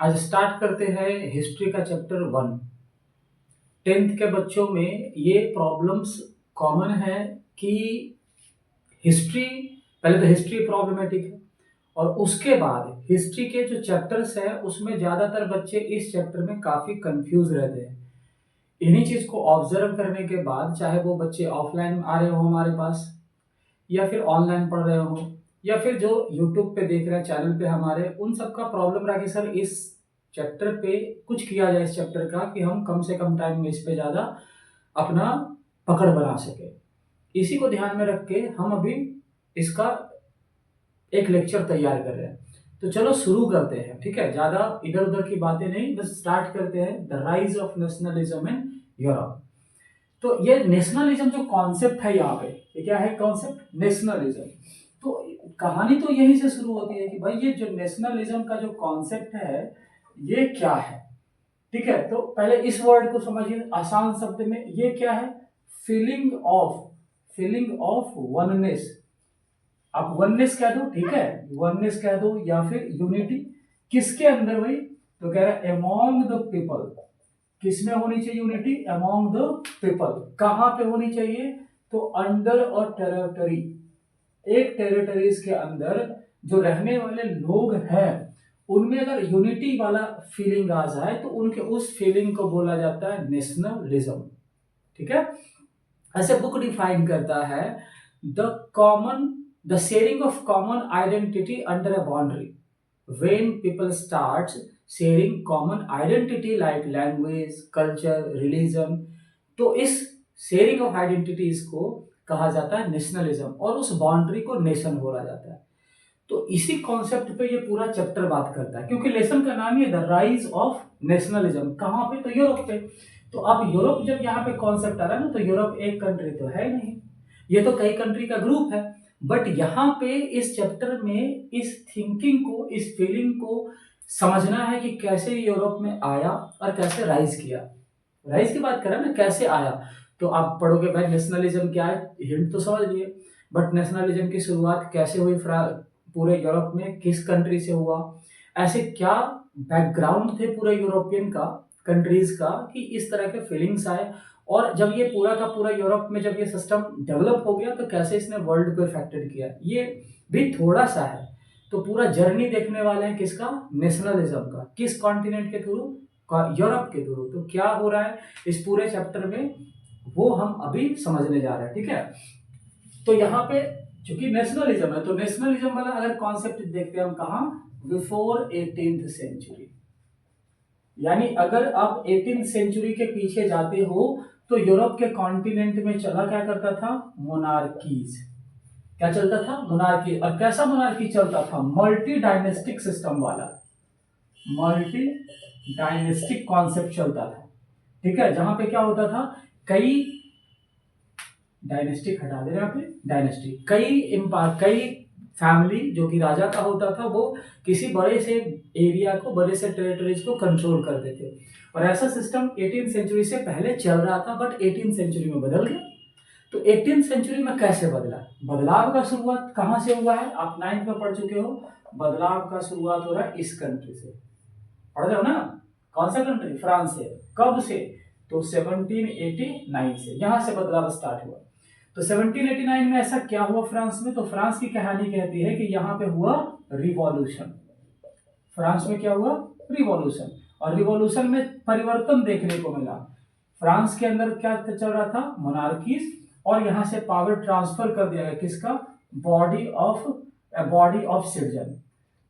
आज स्टार्ट करते हैं हिस्ट्री का चैप्टर 1। 10th के बच्चों में ये प्रॉब्लम्स कॉमन है कि हिस्ट्री, पहले तो हिस्ट्री प्रॉब्लमेटिक है और उसके बाद हिस्ट्री के जो चैप्टर्स है उसमें ज़्यादातर बच्चे इस चैप्टर में काफ़ी कंफ्यूज रहते हैं। इन्हीं चीज़ को ऑब्जर्व करने के बाद, चाहे वो बच्चे ऑफलाइन आ रहे हो हमारे पास या फिर ऑनलाइन पढ़ रहे हो या फिर जो यूट्यूब पे देख रहे हैं चैनल पे हमारे, उन सबका प्रॉब्लम रहा कि सर इस चैप्टर पे कुछ किया जाए इस चैप्टर का कि हम कम से कम टाइम में इस पे ज़्यादा अपना पकड़ बना सके। इसी को ध्यान में रख के हम अभी इसका एक लेक्चर तैयार कर रहे हैं। तो चलो शुरू करते हैं, ठीक है। ज़्यादा इधर उधर की बातें नहीं, बस स्टार्ट करते हैं। The rise of nationalism in Europe. तो ये नेशनलिज्म जो कॉन्सेप्ट है यहाँ पे, ये क्या है कॉन्सेप्ट? नेशनलिज्म। तो कहानी तो यहीं से शुरू होती है कि भाई ये जो नेशनलिज्म का जो कॉन्सेप्ट है ये क्या है, ठीक है। तो पहले इस वर्ड को समझिए आसान शब्द में। ये क्या है? Feeling of oneness. आप वननेस कह दो, ठीक है, वननेस कह दो या फिर यूनिटी। किसके अंदर भाई? तो कह रहा है अमॉन्ग द पीपल। किसमें होनी चाहिए यूनिटी? Among the people. कहां पे होनी चाहिए? तो अंडर और टेरिटरी, एक टेरिटरीज के अंदर जो रहने वाले लोग हैं उनमें अगर यूनिटी वाला फीलिंग आ जाए तो उनके उस फीलिंग को बोला जाता है नेशनलिज्म, ठीक है। ऐसे बुक डिफाइन करता है the sharing of common identity under a boundary when people start sharing common identity like language, culture, religion, तो इस शेयरिंग ऑफ आइडेंटिटीज को कहा जाता है नेशनलिज्म और उस बाउंड्री को नेशन बोला जाता है। तो इसी कॉन्सेप्ट पे ये पूरा चैप्टर बात करता है, क्योंकि लेसन का नाम ही है द राइज ऑफ नेशनलिज्म। कहाँ पे? तो यूरोप पे। तो अब यूरोप जब यहाँ पे कॉन्सेप्ट आ रहा है ना, तो यूरोप एक कंट्री तो है नहीं, ये तो कई कंट्री का ग्रुप है। बट यहाँ पे इस चैप्टर में इस थिंकिंग को, इस फीलिंग को समझना है कि कैसे यूरोप में आया और कैसे राइज किया। राइज की बात करें ना, कैसे आया, तो आप पढ़ोगे भाई नेशनलिज्म क्या है, हिंट तो समझ लिए। बट नेशनलिज्म की शुरुआत कैसे हुई पूरे यूरोप में, किस कंट्री से हुआ, ऐसे क्या बैकग्राउंड थे पूरे यूरोपियन का, कंट्रीज का, कि इस तरह के फीलिंग्स आए। और जब ये पूरा का पूरा यूरोप में जब ये सिस्टम डेवलप हो गया तो कैसे इसने वर्ल्ड को इफेक्टेड किया, ये भी थोड़ा सा है। तो पूरा जर्नी देखने वाले हैं किसका? नेशनलिज्म का। किस कॉन्टिनेंट के थ्रू? यूरोप के थ्रू। तो क्या हो रहा है इस पूरे चैप्टर में वो हम अभी समझने जा रहे हैं, ठीक है। तो यहाँ पे चूंकि नेशनलिज्म है तो नेशनलिज्म वाला अगर कॉन्सेप्ट देखते हैं हम कहाँ, बिफोर 18th सेंचुरी। यानी अगर आप 18th सेंचुरी के पीछे जाते हो तो यूरोप के कॉन्टिनेंट में चला क्या करता था? मोनार्कीज। क्या चलता था? मोनार्की। और कैसा मोनार्की चलता था? मल्टी डायनेस्टिक सिस्टम वाला, मल्टी डायनेस्टिक कॉन्सेप्ट चलता था, ठीक है। जहां पे क्या होता था, कई डायनेस्टिक हटा दे रहे हैं यहाँ पे, डायनेस्टी, कई फैमिली जो कि राजा का होता था वो किसी बड़े से एरिया को, बड़े से टेरिटरीज को कंट्रोल करते थे। और ऐसा सिस्टम 18th सेंचुरी से पहले चल रहा था, बट 18th सेंचुरी में बदल गया। तो 18th सेंचुरी में कैसे बदला? बदलाव का शुरुआत कहाँ से हुआ है? आप 9th में पढ़ चुके हो। बदलाव का शुरुआत हो रहा है इस कंट्री से, पढ़ रहे हो ना? कौन सा कंट्री? फ्रांस से। कब से? तो 1789 से यहां से बदलाव स्टार्ट हुआ। तो 1789 में ऐसा क्या हुआ फ्रांस में? तो फ्रांस की कहानी कहती है कि यहाँ पे हुआ रिवॉल्यूशन। फ्रांस में क्या हुआ? रिवॉल्यूशन। और रिवॉल्यूशन में परिवर्तन देखने को मिला। फ्रांस के अंदर क्या चल रहा था? मोनार्कीज। और यहां से पावर ट्रांसफर कर दिया गया किसका? Body of citizen.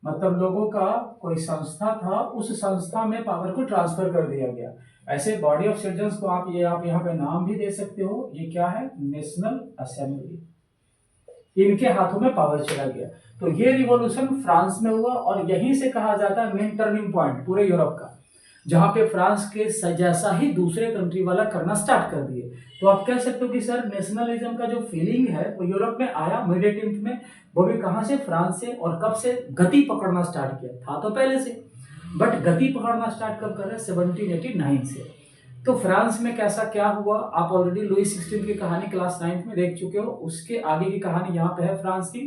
मतलब लोगों का कोई संस्था था, उस संस्था में पावर को ट्रांसफर कर दिया गया। ऐसे बॉडी ऑफ सिटीजन्स को आप यहाँ पे नाम भी दे सकते हो। ये क्या है? National assembly. इनके हाथों में पावर चला गया। तो ये रिवॉल्यूशन फ्रांस में हुआ और यहीं से कहा जाता है मेन टर्निंग पॉइंट पूरे यूरोप का, जहां पे फ्रांस के जैसा ही दूसरे कंट्री वाला करना स्टार्ट कर दिए। तो आप कह सकते हो कि सर नेशनलिज्म का जो फीलिंग है वो यूरोप में आया मिड 18th में, वो भी कहां से? फ्रांस से। और कब से गति पकड़ना स्टार्ट किया? था तो पहले से, बट गति पकड़ना स्टार्ट कब कर रहे हैं? 1789 से। तो फ्रांस में कैसा क्या हुआ आप ऑलरेडी लुई 16 की कहानी क्लास 9th में देख चुके हो। उसके आगे की कहानी यहाँ पे है फ्रांस की।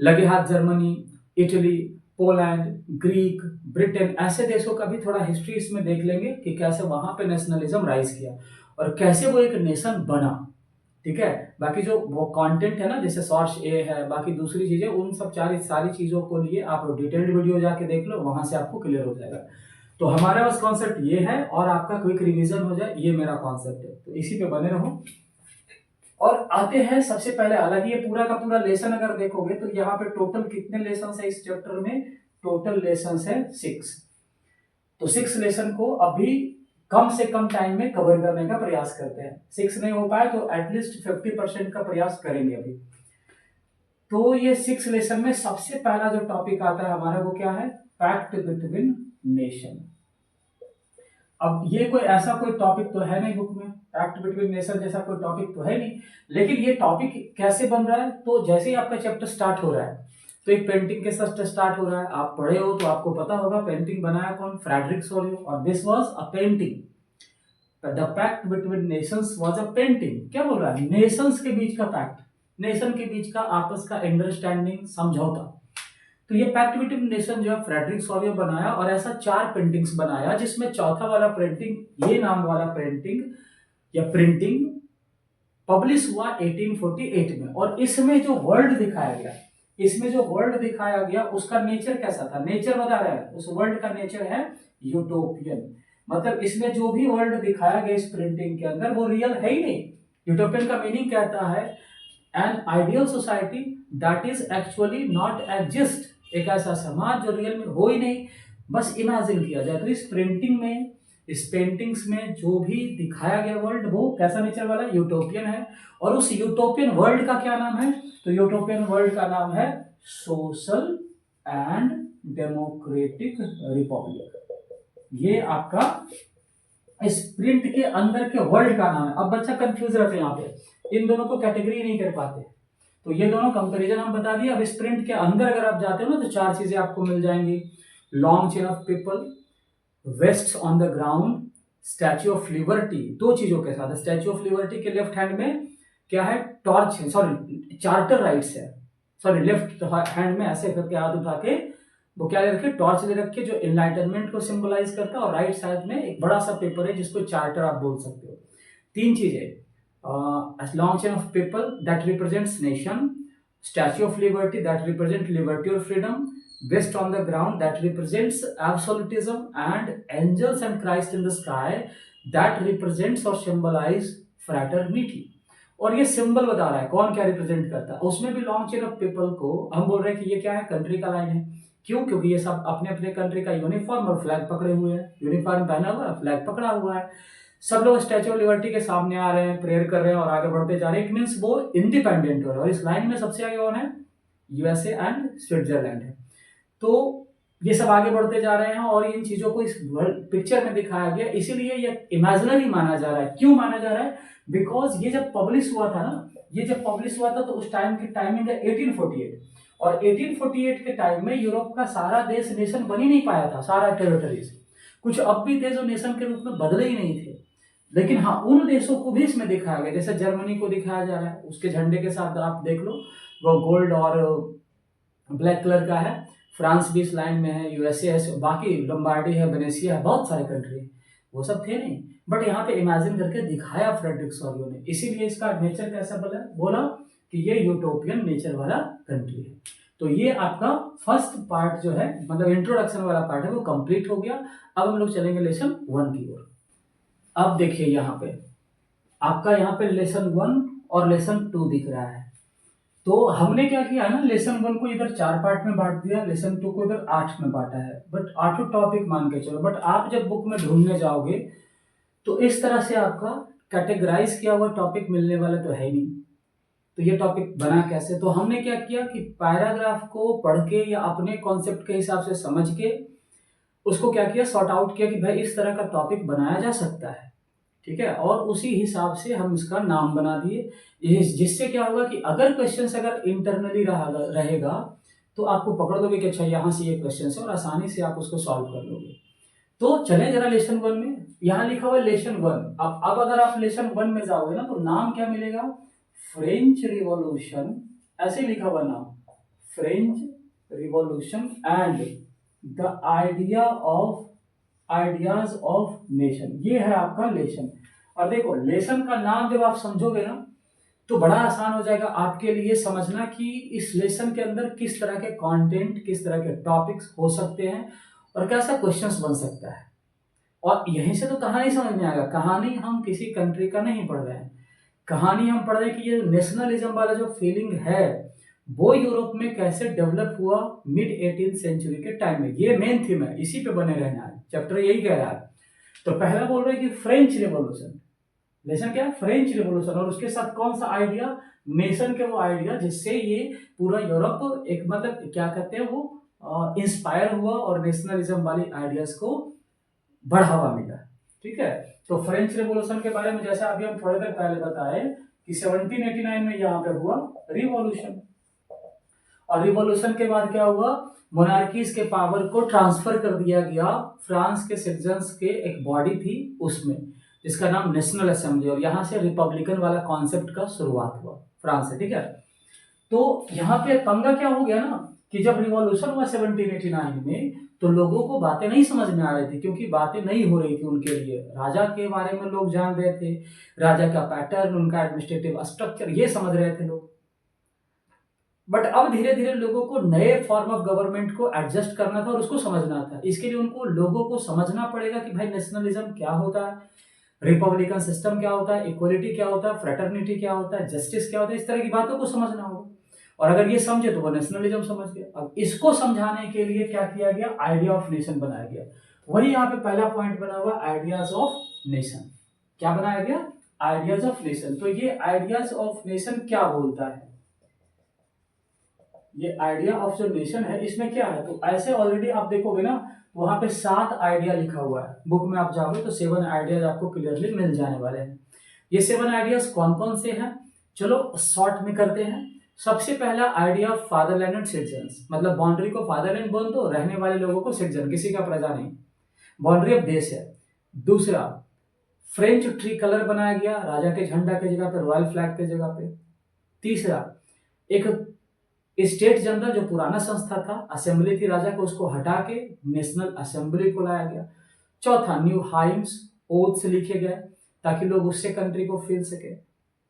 लगे हाथ Germany, Italy, Poland, Greek, Britain, ऐसे देशों का भी थोड़ा हिस्ट्री इसमें देख लेंगे कि कैसे वहां पे नेशनलिज्म राइज किया और कैसे वो एक नेशन बना। ठीक है। बाकी जो वो कंटेंट है ना, जैसे सोर्स ए है, बाकी दूसरी चीजें, उन सब सारी चीजों को लिए आप डिटेल्ड वीडियो जाके देख लो, वहां से आपको क्लियर हो जाएगा। तो हमारे पास कॉन्सेप्ट ये है और आपका क्विक रिवीजन हो जाए, ये मेरा कॉन्सेप्ट है, तो इसी पे बने रहो। और आते हैं सबसे पहले, हालांकि ये पूरा का पूरा लेसन अगर देखोगे तो यहाँ पे टोटल कितने लेसन है इस चैप्टर में, टोटल लेसन है 6। तो 6 लेसन को अभी कम से कम टाइम में कवर करने का प्रयास करते हैं। 6 नहीं हो पाए तो एटलीस्ट 50% का प्रयास करेंगे अभी। तो ये 6 लेसन में सबसे पहला जो टॉपिक आता है हमारा, वो क्या है, पैक्ट बिटवीन नेशन। अब ये कोई ऐसा कोई टॉपिक तो है नहीं बुक में, पैक्ट बिटवीन नेशन जैसा कोई टॉपिक तो है नहीं, लेकिन ये टॉपिक कैसे बन रहा है, तो जैसे ही आपका चैप्टर स्टार्ट हो रहा है तो एक पेंटिंग के साथ स्टार्ट हो रहा है। आप पढ़े हो तो आपको पता होगा पेंटिंग बनाया कौन, फ्रेडरिक सोलियो, और this was a painting. The pact between nations was a painting. क्या बोल रहा है, नेशंस के बीच का पैक्ट, नेशन के बीच का आपस का अंडरस्टैंडिंग, समझौता। तो ये पैक्ट बिटवीन नेशन जो है फ्रेडरिक सोलियो बनाया, और ऐसा 4 पेंटिंग्स बनाया, जिसमें चौथा वाला पेंटिंग, ये नाम वाला पेंटिंग या प्रिंटिंग पब्लिश हुआ 1848 में। और इसमें जो वर्ल्ड दिखाया गया, इसमें जो वर्ल्ड दिखाया गया उसका नेचर कैसा था, नेचर बता रहा है, उस वर्ल्ड का नेचर है यूटोपियन। मतलब इसमें जो भी वर्ल्ड दिखाया गया इस प्रिंटिंग के अंदर, वो रियल है ही नहीं। यूटोपियन का मीनिंग कहता है an ideal society that is actually not exist, एक ऐसा समाज जो रियल में हो ही नहीं, बस इमेजिन किया जाए। तो इस प्रिंटिंग में, इस पेंटिंग्स में जो भी दिखाया गया वर्ल्ड, वो कैसा नेचर वाला, यूटोपियन है। और उस यूटोपियन वर्ल्ड का क्या नाम है, तो यूटोपियन वर्ल्ड का नाम है सोशल एंड डेमोक्रेटिक रिपब्लिक। ये आपका इस प्रिंट के अंदर के वर्ल्ड का नाम है। अब बच्चा कंफ्यूज रहते हैं यहाँ पे, इन दोनों को कैटेगरी नहीं कर पाते, तो ये दोनों कंपैरिजन हम बता दिए। अब इस प्रिंट के अंदर अगर आप जाते हो ना, तो 4 चीजें आपको मिल जाएंगी, long chain of people, waste on the ground, statue of liberty, 2 चीजों के साथ। स्टैच्यू ऑफ लिबर्टी के लेफ्ट हैंड में क्या है, टॉर्च है, सॉरी चार्टर राइट्स है, सॉरी लेफ्ट हैंड में ऐसे करके हाथ उठा के वो क्या ले रखे, टॉर्च ले रखे, जो इनलाइटनमेंट को सिंबलाइज करता है, और राइट साइड में एक बड़ा सा पेपर है जिसको चार्टर आप बोल सकते हो। 3 चीजें, long chain of people that represents nation, statue of liberty that represent liberty और freedom, west on the ground that represents absolutism, and angels and Christ in the sky that represents or symbolize fraternity। और ये symbol बता रहा है कौन क्या represent करता है। उसमें भी लॉन्ग चेन ऑफ पीपल को हम बोल रहे हैं कि ये क्या है, कंट्री का लाइन है। क्यों, क्योंकि ये सब अपने अपने कंट्री का यूनिफॉर्म और फ्लैग पकड़े हुए हैं, यूनिफॉर्म पहना हुआ है, फ्लैग पकड़ा हुआ है। सब लोग स्टैच्यू ऑफ लिबर्टी के सामने आ रहे हैं, प्रेयर कर रहे हैं और आगे बढ़ते जा रहे हैं। इट मीन्स वो इंडिपेंडेंट हो रहे हैं। और इस लाइन में सबसे आगे कौन है, यूएसए एंड स्विट्जरलैंड है। तो ये सब आगे बढ़ते जा रहे हैं और इन चीजों को इस पिक्चर में दिखाया गया, इसीलिए ये इमेजिनरी माना जा रहा है। क्यों माना जा रहा है, बिकॉज ये जब पब्लिश हुआ था ना, ये जब पब्लिश हुआ था तो उस टाइम की टाइमिंग है 1848, और 1848 के टाइम में यूरोप का सारा देश नेशन बन ही नहीं पाया था, सारा टेरिटरीज। कुछ अब भी थे जो नेशन के रूप में बदले ही नहीं थे, लेकिन हाँ उन देशों को भी इसमें दिखाया गया। जैसे जर्मनी को दिखाया जा रहा है, उसके झंडे के साथ आप देख लो, वो गोल्ड और ब्लैक कलर का है। फ्रांस भी इस लाइन में है, यूएसए है, बाकी लंबार्डी है, वेनेसिया है, बहुत सारे कंट्री, वो सब थे नहीं, बट यहाँ पे इमेजिन करके दिखाया फ्रेडरिक सोलियो ने। इसीलिए इसका नेचर कैसा बोला कि ये यूटोपियन नेचर वाला कंट्री है। तो ये आपका फर्स्ट पार्ट जो है, मतलब इंट्रोडक्शन वाला पार्ट है, वो कंप्लीट हो गया। अब हम लोग चलेंगे लेसन 1 की ओर। अब देखिए यहाँ पे आपका, यहाँ पे लेसन 1 और लेसन 2 दिख रहा है। तो हमने क्या किया है ना, लेसन 1 को इधर 4 पार्ट में बांट दिया, लेसन 2 को इधर 8 में बांटा है, बट 8 टॉपिक मान के चलो। बट आप जब बुक में ढूंढने जाओगे तो इस तरह से आपका कैटेगराइज किया हुआ टॉपिक मिलने वाला तो है नहीं। तो ये टॉपिक बना कैसे, तो हमने क्या किया कि पैराग्राफ को पढ़ के या अपने कॉन्सेप्ट के हिसाब से समझ के उसको क्या किया, सॉर्ट आउट किया कि भाई इस तरह का टॉपिक बनाया जा सकता है, ठीक है। और उसी हिसाब से हम इसका नाम बना दिए, जिससे क्या होगा कि अगर क्वेश्चन अगर इंटरनली रहेगा तो आपको पकड़ लोगे कि अच्छा यहाँ से ये क्वेश्चन है, और आसानी से आप उसको सॉल्व कर लोगे। तो चले जरा लेसन 1 में, यहाँ लिखा हुआ है लेसन 1। अब अगर आप लेसन 1 में जाओगे ना, तो नाम क्या मिलेगा, फ्रेंच रिवॉल्यूशन, ऐसे लिखा हुआ नाम, French revolution and the ideas of nation, ये है आपका लेसन। और देखो लेसन का नाम जब आप समझोगे ना तो बड़ा आसान हो जाएगा आपके लिए समझना कि इस लेसन के अंदर किस तरह के कंटेंट, किस तरह के टॉपिक्स हो सकते हैं और कैसा क्वेश्चंस बन सकता है। और यहीं से तो कहानी समझ में आएगा। कहानी हम किसी कंट्री का नहीं पढ़ रहे हैं, कहानी हम पढ़ रहे हैं कि ये नेशनलिज्म वाला जो फीलिंग है वो यूरोप में कैसे डेवलप हुआ मिड 18th सेंचुरी के टाइम में। ये मेन थीम है, इसी पे बने रहना है, चैप्टर यही कह रहा है। तो पहला बोल रहे हैं कि फ्रेंच रिवॉल्यूशन, लेसन क्या है, फ्रेंच रिवॉल्यूशन, और उसके साथ कौन सा आइडिया, नेशन के वो आइडिया जिससे ये पूरा यूरोप एक मतलब क्या कहते हैं वो इंस्पायर हुआ और नेशनलिज्म वाली आइडियाज को बढ़ावा मिला। ठीक है, तो फ्रेंच रेवोल्यूशन के बारे में जैसा अभी हम थोड़ी देर पहले बताए कि 1789 में यहाँ पे हुआ रिवॉल्यूशन, और रिवॉल्यूशन के बाद क्या हुआ, मोनार्कीज के पावर को ट्रांसफर कर दिया गया फ्रांस के सिटीजन्स के एक बॉडी थी उसमें, जिसका नाम नेशनल असेंबली, और यहाँ से रिपब्लिकन वाला कॉन्सेप्ट का शुरुआत हुआ फ्रांस से। ठीक है, तो यहाँ पे पंगा क्या हो गया ना कि जब रिवॉल्यूशन हुआ 1789 में तो लोगों को बातें नहीं समझ में आ रही थी, क्योंकि बातें नहीं हो रही थी उनके लिए। राजा के बारे में लोग जान रहे थे, राजा का पैटर्न, उनका एडमिनिस्ट्रेटिव स्ट्रक्चर ये समझ रहे थे लोग, बट अब धीरे धीरे लोगों को नए फॉर्म ऑफ गवर्नमेंट को एडजस्ट करना था और उसको समझना था। इसके लिए उनको लोगों को समझना पड़ेगा कि भाई नेशनलिज्म क्या होता है, रिपब्लिकन सिस्टम क्या होता है, इक्वलिटी क्या होता है, फ्रेटर्निटी क्या होता है, जस्टिस क्या होता है, इस तरह की बातों को समझना होगा। और अगर ये समझे तो वो नेशनलिज्म समझ गए। अब इसको समझाने के लिए क्या किया गया, आइडिया ऑफ नेशन बनाया गया। वही यहाँ पे पहला पॉइंट बना हुआ, आइडियाज ऑफ नेशन। क्या बनाया गया, आइडियाज ऑफ नेशन। तो ये आइडियाज ऑफ नेशन क्या बोलता है, ये आइडिया ऑफ जो नेशन है इसमें क्या है, तो ऐसे ऑलरेडी आप देखोगे ना वहां पे 7 आइडिया लिखा हुआ है। बुक में आप जाओगे तो 7 आइडियाज आपको क्लियरली मिल जाने वाले हैं। ये 7 आइडियाज कौन कौन से हैं, चलो शॉर्ट में करते हैं। सबसे पहला idea of fatherland and citizens, मतलब बाउंड्री को फादरलैंड बोल दो, रहने वाले लोगों को सिटीजन, किसी का प्रजा नहीं, बाउंड्री ऑफ देश है। दूसरा, फ्रेंच ट्री कलर बनाया गया, राजा के झंडा के जगह पे, रॉयल फ्लैग के जगह पे। तीसरा, एक स्टेट जनरल जो पुराना संस्था था, असेंबली थी राजा को, उसको हटा के नेशनल असेंबली को लाया गया। चौथा, न्यू हाइम्स ओथ से लिखे गए ताकि लोग उससे कंट्री को फील सके।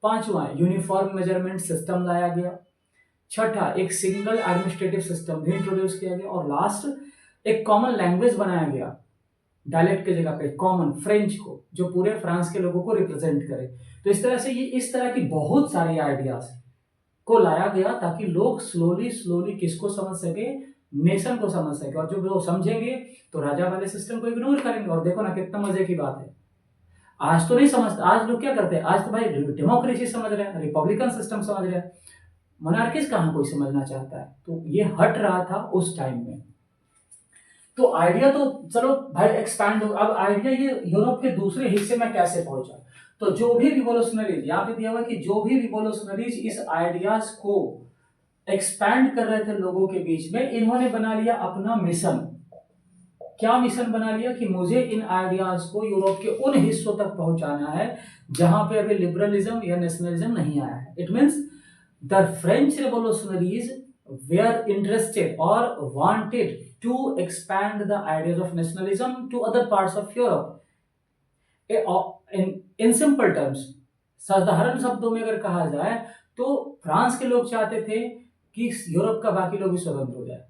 पांचवा, यूनिफॉर्म मेजरमेंट सिस्टम लाया गया। छठा, एक सिंगल एडमिनिस्ट्रेटिव सिस्टम भी इंट्रोड्यूस किया गया। और लास्ट, एक कॉमन लैंग्वेज बनाया गया, डायलेक्ट के जगह पे कॉमन फ्रेंच को, जो पूरे फ्रांस के लोगों को रिप्रेजेंट करे। तो इस तरह से ये इस तरह की बहुत सारी आइडियाज को लाया गया ताकि लोग स्लोली स्लोली किसको समझ सके, नेशन को समझ सके। और जो लोग समझेंगे तो राजा वाले सिस्टम को इग्नोर करेंगे। और देखो ना कितना मजे की बात है, आज तो नहीं समझते, आज लोग क्या करते हैं, आज तो भाई डेमोक्रेसी समझ रहे हैं, रिपब्लिकन सिस्टम समझ रहे हैं, मोनार्कीज कहाँ कोई समझना चाहता है। तो ये हट रहा था उस टाइम में। तो आइडिया तो चलो भाई एक्सपैंड हो। अब आइडिया ये यूरोप के दूसरे हिस्से में कैसे पहुंचा, तो जो भी रिवोल्यूशनरीज, यहाँ पे दिया हुआ कि जो भी रिवोल्यूशनरीज इस आइडियाज को एक्सपैंड कर रहे थे लोगों के बीच में, इन्होंने बना लिया अपना मिशन। क्या मिशन बना लिया कि मुझे इन आइडियाज को यूरोप के उन हिस्सों तक पहुंचाना है जहां पे अभी लिबरलिज्म या नेशनलिज्म नहीं आया है। It means the French revolutionaries were interested और wanted to expand the ideas of nationalism to other parts of Europe. In simple terms, साधारण शब्दों में अगर कहा जाए तो फ्रांस के लोग चाहते थे कि यूरोप का बाकी लोग भी स्वतंत्र हो जाए।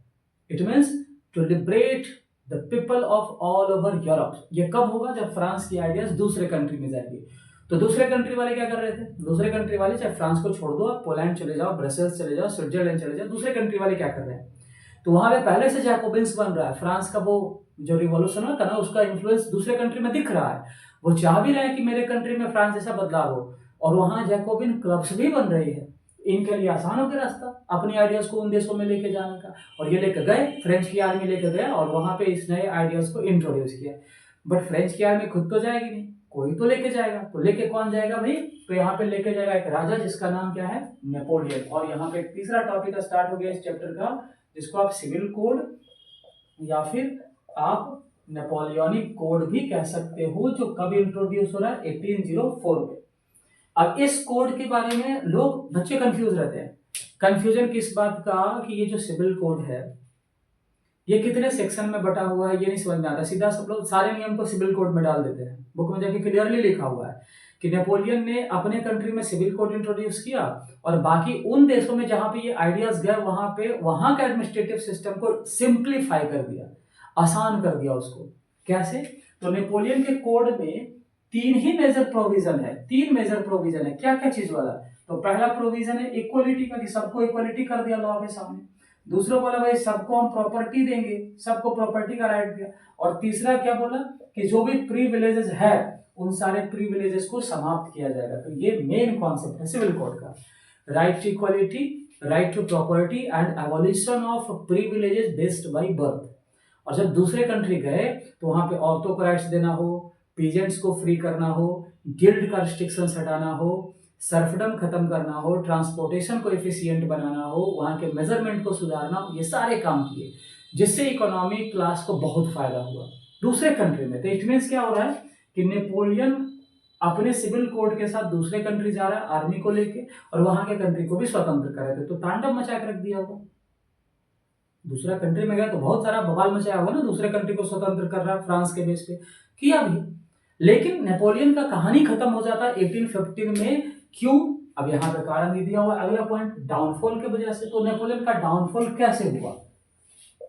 It means to liberate the people of all over Europe. ये कब होगा, जब फ्रांस की आइडियाज दूसरे कंट्री में जाएगी। तो दूसरे कंट्री वाले क्या कर रहे थे, दूसरे कंट्री वाले चाहे फ्रांस को छोड़ दो, आप पोलैंड चले जाओ, ब्रसेल्स चले जाओ, स्विट्जरलैंड चले जाओ, दूसरे कंट्री वाले क्या कर रहे हैं, तो वहां पे पहले से जैकोबिन्स बन रहा है। फ्रांस का वो जो रिवॉल्यूशन हुआ था ना, उसका इन्फ्लुएंस दूसरे कंट्री में दिख रहा है। वो चाह भी रहे हैं कि मेरे कंट्री में फ्रांस जैसा बदलाव हो, और वहां जैकोबिन क्लब्स भी बन रही है। इनके लिए आसान हो गया रास्ता अपनी आइडियाज को उन देशों में लेके जाने का। और ये लेकर गए, फ्रेंच की आर्मी लेकर गया और वहां पे इस नए आइडियाज को इंट्रोड्यूस किया। बट फ्रेंच की आर्मी खुद तो जाएगी नहीं, कोई तो लेके जाएगा। तो लेके कौन जाएगा भाई, तो यहाँ पे लेके जाएगा एक राजा जिसका नाम क्या है, नेपोलियन। और यहाँ पे तीसरा टॉपिक स्टार्ट हो गया इस चैप्टर का, जिसको आप सिविल कोड या फिर आप नेपोलियनिक कोड भी कह सकते हो, जो कब इंट्रोड्यूस हो रहा है, 1804 में। अब इस कोड के बारे में लोग बच्चे कंफ्यूज रहते हैं। कंफ्यूजन किस बात का, कि ये जो सिविल कोड है ये कितने सेक्शन में बटा हुआ है ये नहीं समझ में आता, सीधा सब लोग सारे नियम को सिविल कोड में डाल देते हैं। बुक में जाके क्लियरली लिखा हुआ है कि नेपोलियन ने अपने कंट्री में सिविल कोड इंट्रोड्यूस किया और बाकी उन देशों में जहां पे ये आइडियाज गए वहां पे वहां का एडमिनिस्ट्रेटिव सिस्टम को सिंप्लीफाई कर दिया, आसान कर दिया उसको। कैसे? तो नेपोलियन के कोड में तीन ही मेजर प्रोविजन है, तीन मेजर प्रोविजन है। क्या क्या चीज वाला? तो पहला प्रोविजन है इक्वलिटी का, कि सबको इक्वलिटी कर दिया लॉ के सामने। दूसरा बोला भाई सबको हम प्रॉपर्टी देंगे, सबको प्रॉपर्टी का राइट दिया। और तीसरा क्या बोला कि जो भी प्रिविलेजेस है उन सारे प्रिविलेजेस को समाप्त किया जाएगा। तो ये मेन कॉन्सेप्ट है सिविल कोड का, right to equality, right to property and abolition of privileges based by birth. और जब दूसरे कंट्री गए तो वहां पे औरतों को राइट्स देना हो, पीजेंट्स को फ्री करना हो, गिल्ड का रिस्ट्रिक्शंस हटाना हो, सर्फडम खत्म करना हो, ट्रांसपोर्टेशन को एफिशिएंट बनाना हो, वहां के मेजरमेंट को सुधारना हो, ये सारे काम किए जिससे इकोनॉमिक क्लास को बहुत फायदा हुआ दूसरे कंट्री में। तो इट मीन्स क्या हो रहा है कि नेपोलियन अपने सिविल कोड के साथ दूसरे कंट्री जा रहा है आर्मी को लेके और वहां के कंट्री को भी स्वतंत्र कर रहे थे। तो तांडव मचा के रख दिया होगा। दूसरा कंट्री में गया तो बहुत सारा बवाल मचाया होगा ना, दूसरे कंट्री को स्वतंत्र कर रहा है फ्रांस के बेस पे, किया भी। लेकिन नेपोलियन का कहानी खत्म हो जाता है 1815 में। क्यों? अब यहाँ पे कारण भी दिया हुआ है। अगला पॉइंट, डाउनफॉल की वजह से। तो नेपोलियन का डाउनफॉल कैसे हुआ?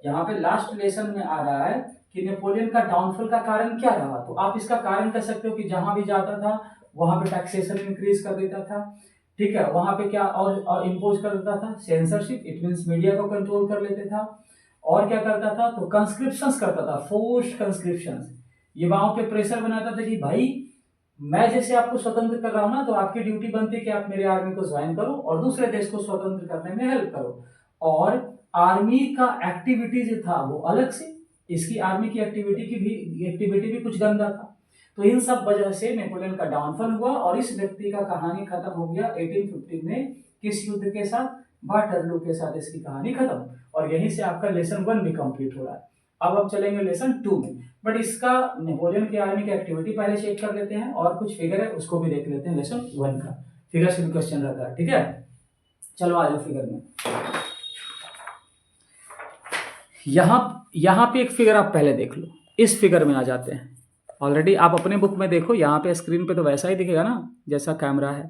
यहाँ पे लास्ट लेसन में आ रहा है कि नेपोलियन का डाउनफॉल का कारण क्या रहा। तो आप इसका कारण कह सकते हो कि जहां भी जाता था वहां पे टैक्सेशन इंक्रीज कर देता था, ठीक है। वहां पे क्या और इम्पोज कर देता था, सेंसरशिप, इट मींस मीडिया को कंट्रोल कर लेते था। और क्या करता था? तो कंस्क्रिप्शंस करता था, फोर्स्ड कंस्क्रिप्शंस। ये वहां पे प्रेशर बनाता था कि भाई मैं जैसे आपको स्वतंत्र कर रहा हूं ना, तो आपकी ड्यूटी बनती है कि आप मेरे आर्मी को ज्वाइन करो और दूसरे देश को स्वतंत्र करने में हेल्प करो। और आर्मी का एक्टिविटी जो था वो अलग से, इसकी आर्मी की एक्टिविटी भी कुछ गंदा था। तो इन सब वजह से नेपोलियन का डाउनफॉल हुआ और इस व्यक्ति का कहानी खत्म हो गया 1815 में। किस युद्ध के साथ? वाटरलू के साथ इसकी कहानी खत्म। और यहीं से आपका लेसन 1 भी कंप्लीट हो रहा है। अब चलेंगे लेसन 2 में, बट इसका नेपोलियन की आर्मी की एक्टिविटी पहले चेक कर लेते हैं और कुछ फिगर है उसको भी देख लेते हैं। लेसन 1 का फिगर से भी क्वेश्चन रहता है, ठीक है। चलो आ जाओ फिगर में। यहां पे एक फिगर आप पहले देख लो। इस फिगर में आ जाते हैं। ऑलरेडी आप अपने बुक में देखो, यहाँ पे स्क्रीन पे तो वैसा ही दिखेगा ना जैसा कैमरा है।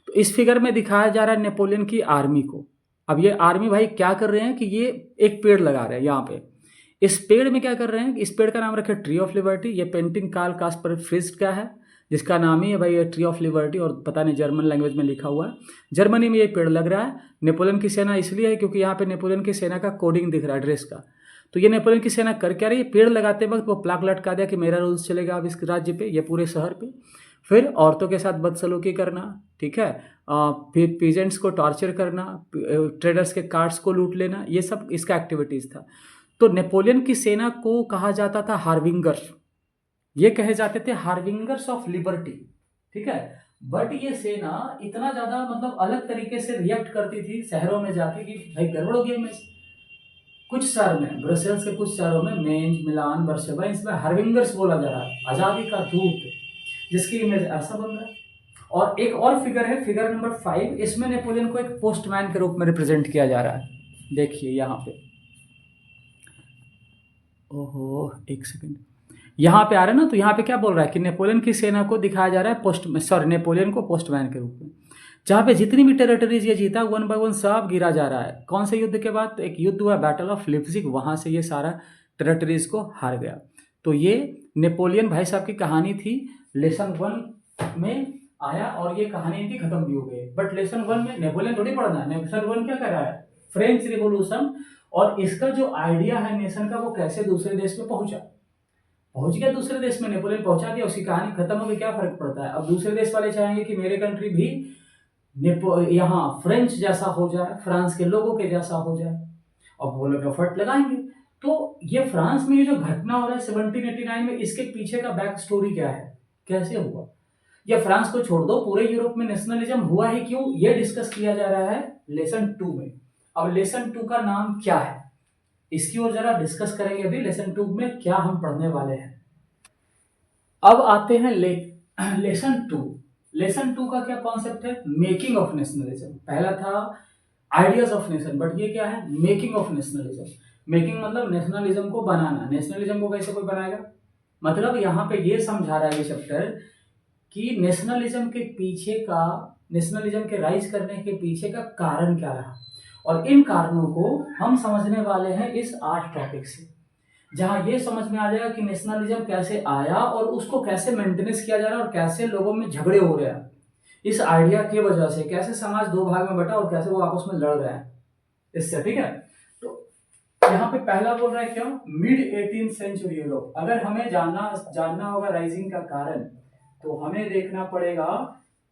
तो इस फिगर में दिखाया जा रहा है नेपोलियन की आर्मी को। अब ये आर्मी भाई क्या कर रहे हैं कि ये एक पेड़ लगा रहे हैं यहाँ पे। इस पेड़ में क्या कर रहे हैं? इस पेड़ का नाम रखे ट्री ऑफ लिबर्टी। ये पेंटिंग कार्ल कास्पर फ्रिस्ट का है, जिसका नाम ही है भाई ये ट्री ऑफ लिबर्टी, और पता नहीं जर्मन लैंग्वेज में लिखा हुआ है। जर्मनी में ये पेड़ लग रहा है। नेपोलियन की सेना इसलिए है क्योंकि यहाँ पे नेपोलियन की सेना का कोडिंग दिख रहा है ड्रेस का। तो ये नेपोलियन की सेना कर क्या रही है? पेड़ लगाते वक्त वो प्लाक लटका दिया कि मेरा रूल्स चलेगा अब इस राज्य पे, ये पूरे शहर पे। फिर औरतों के साथ बदसलूकी करना, ठीक है। फिर पीजेंट्स को टॉर्चर करना, ट्रेडर्स के कार्ड्स को लूट लेना, ये सब इसका एक्टिविटीज था। तो नेपोलियन की सेना को कहा जाता था हार्विंगर्स। ये कहे जाते थे हार्विंगर्स ऑफ लिबर्टी, ठीक है। बट ये सेना इतना ज्यादा मतलब अलग तरीके से रिएक्ट करती थी शहरों में जाके कि भाई गड़बड़ हो गया में। कुछ शहर में, ब्रसेल्स के कुछ शहरों में, मेंज, मिलान, बर्शेबा, इसमें हार्विंगर्स बोला जा रहा है, आजादी का दूत, जिसकी इमेज ऐसा बन रहा है। और एक और फिगर है, फिगर नंबर 5। इसमें नेपोलियन को एक पोस्टमैन के रूप में रिप्रेजेंट किया जा रहा है। देखिए यहाँ पे, ओहो एक सेकंड, यहाँ पे आ रहा है ना। तो यहाँ पे क्या बोल रहा है कि नेपोलियन की सेना को दिखाया जा रहा है नेपोलियन को पोस्टमैन के रूप में। जहाँ पे जितनी भी टेरिटरीज ये जीता 1 बाय 1 सब गिरा जा रहा है। कौन से युद्ध के बाद? तो एक युद्ध हुआ बैटल ऑफ लिप्जिग, वहाँ से ये सारा टेरिटरीज को हार गया। तो ये नेपोलियन भाई साहब की कहानी थी। लेसन 1 में आया और ये कहानी इनकी खत्म भी हो गई। बट लेसन 1 में नेपोलियन थोड़ी पढ़ना है। लेसन 1 क्या कर रहा है? फ्रेंच रिवोल्यूशन और इसका जो आइडिया है नेशन का, वो कैसे दूसरे देश में पहुंच गया दूसरे देश में, नेपोलियन पहुंचा दिया, उसकी कहानी खत्म हो गई। क्या फर्क पड़ता है? अब दूसरे देश वाले चाहेंगे कि मेरे कंट्री भी यहाँ फ्रेंच जैसा हो जाए, फ्रांस के लोगों के जैसा हो जाए, और वो लोग एफर्ट लगाएंगे। तो ये फ्रांस में ये जो घटना हो रहा है 1789 में, इसके पीछे का बैक स्टोरी क्या है, कैसे हुआ? या फ्रांस को छोड़ दो, पूरे यूरोप में नेशनलिज्म हुआ ही क्यों, ये डिस्कस किया जा रहा है लेसन 2 में। अब लेसन 2 का नाम क्या है, इसकी ओर जरा डिस्कस करेंगे अभी। लेसन 2 में क्या हम पढ़ने वाले हैं। अब आते हैं लेसन 2। लेसन 2 का क्या कॉन्सेप्ट है? Making of nationalism. पहला था आइडियाज ऑफ नेशन, बट ये क्या है? Making of nationalism. मेकिंग मतलब नेशनलिज्म को बनाना। नेशनलिज्म को कैसे कोई बनाएगा, मतलब यहाँ पे ये समझा रहा है ये चैप्टर कि नेशनलिज्म के राइज करने के पीछे का कारण क्या रहा, और इन कारणों को हम समझने वाले हैं इस 8 टॉपिक से, जहां ये समझ में आ जाएगा कि नेशनलिज्म कैसे आया और उसको कैसे मेंटेनेंस किया जा रहा है और कैसे लोगों में झगड़े हो रहे हैं इस आइडिया की वजह से, कैसे समाज 2 भाग में बटा और कैसे वो आपस में लड़ रहे हैं इससे। ठीक है, तो यहाँ पे पहला बोल रहा है क्या, मिड 18th सेंचुरी यूरोप। अगर हमें जानना होगा राइजिंग का कारण, तो हमें देखना पड़ेगा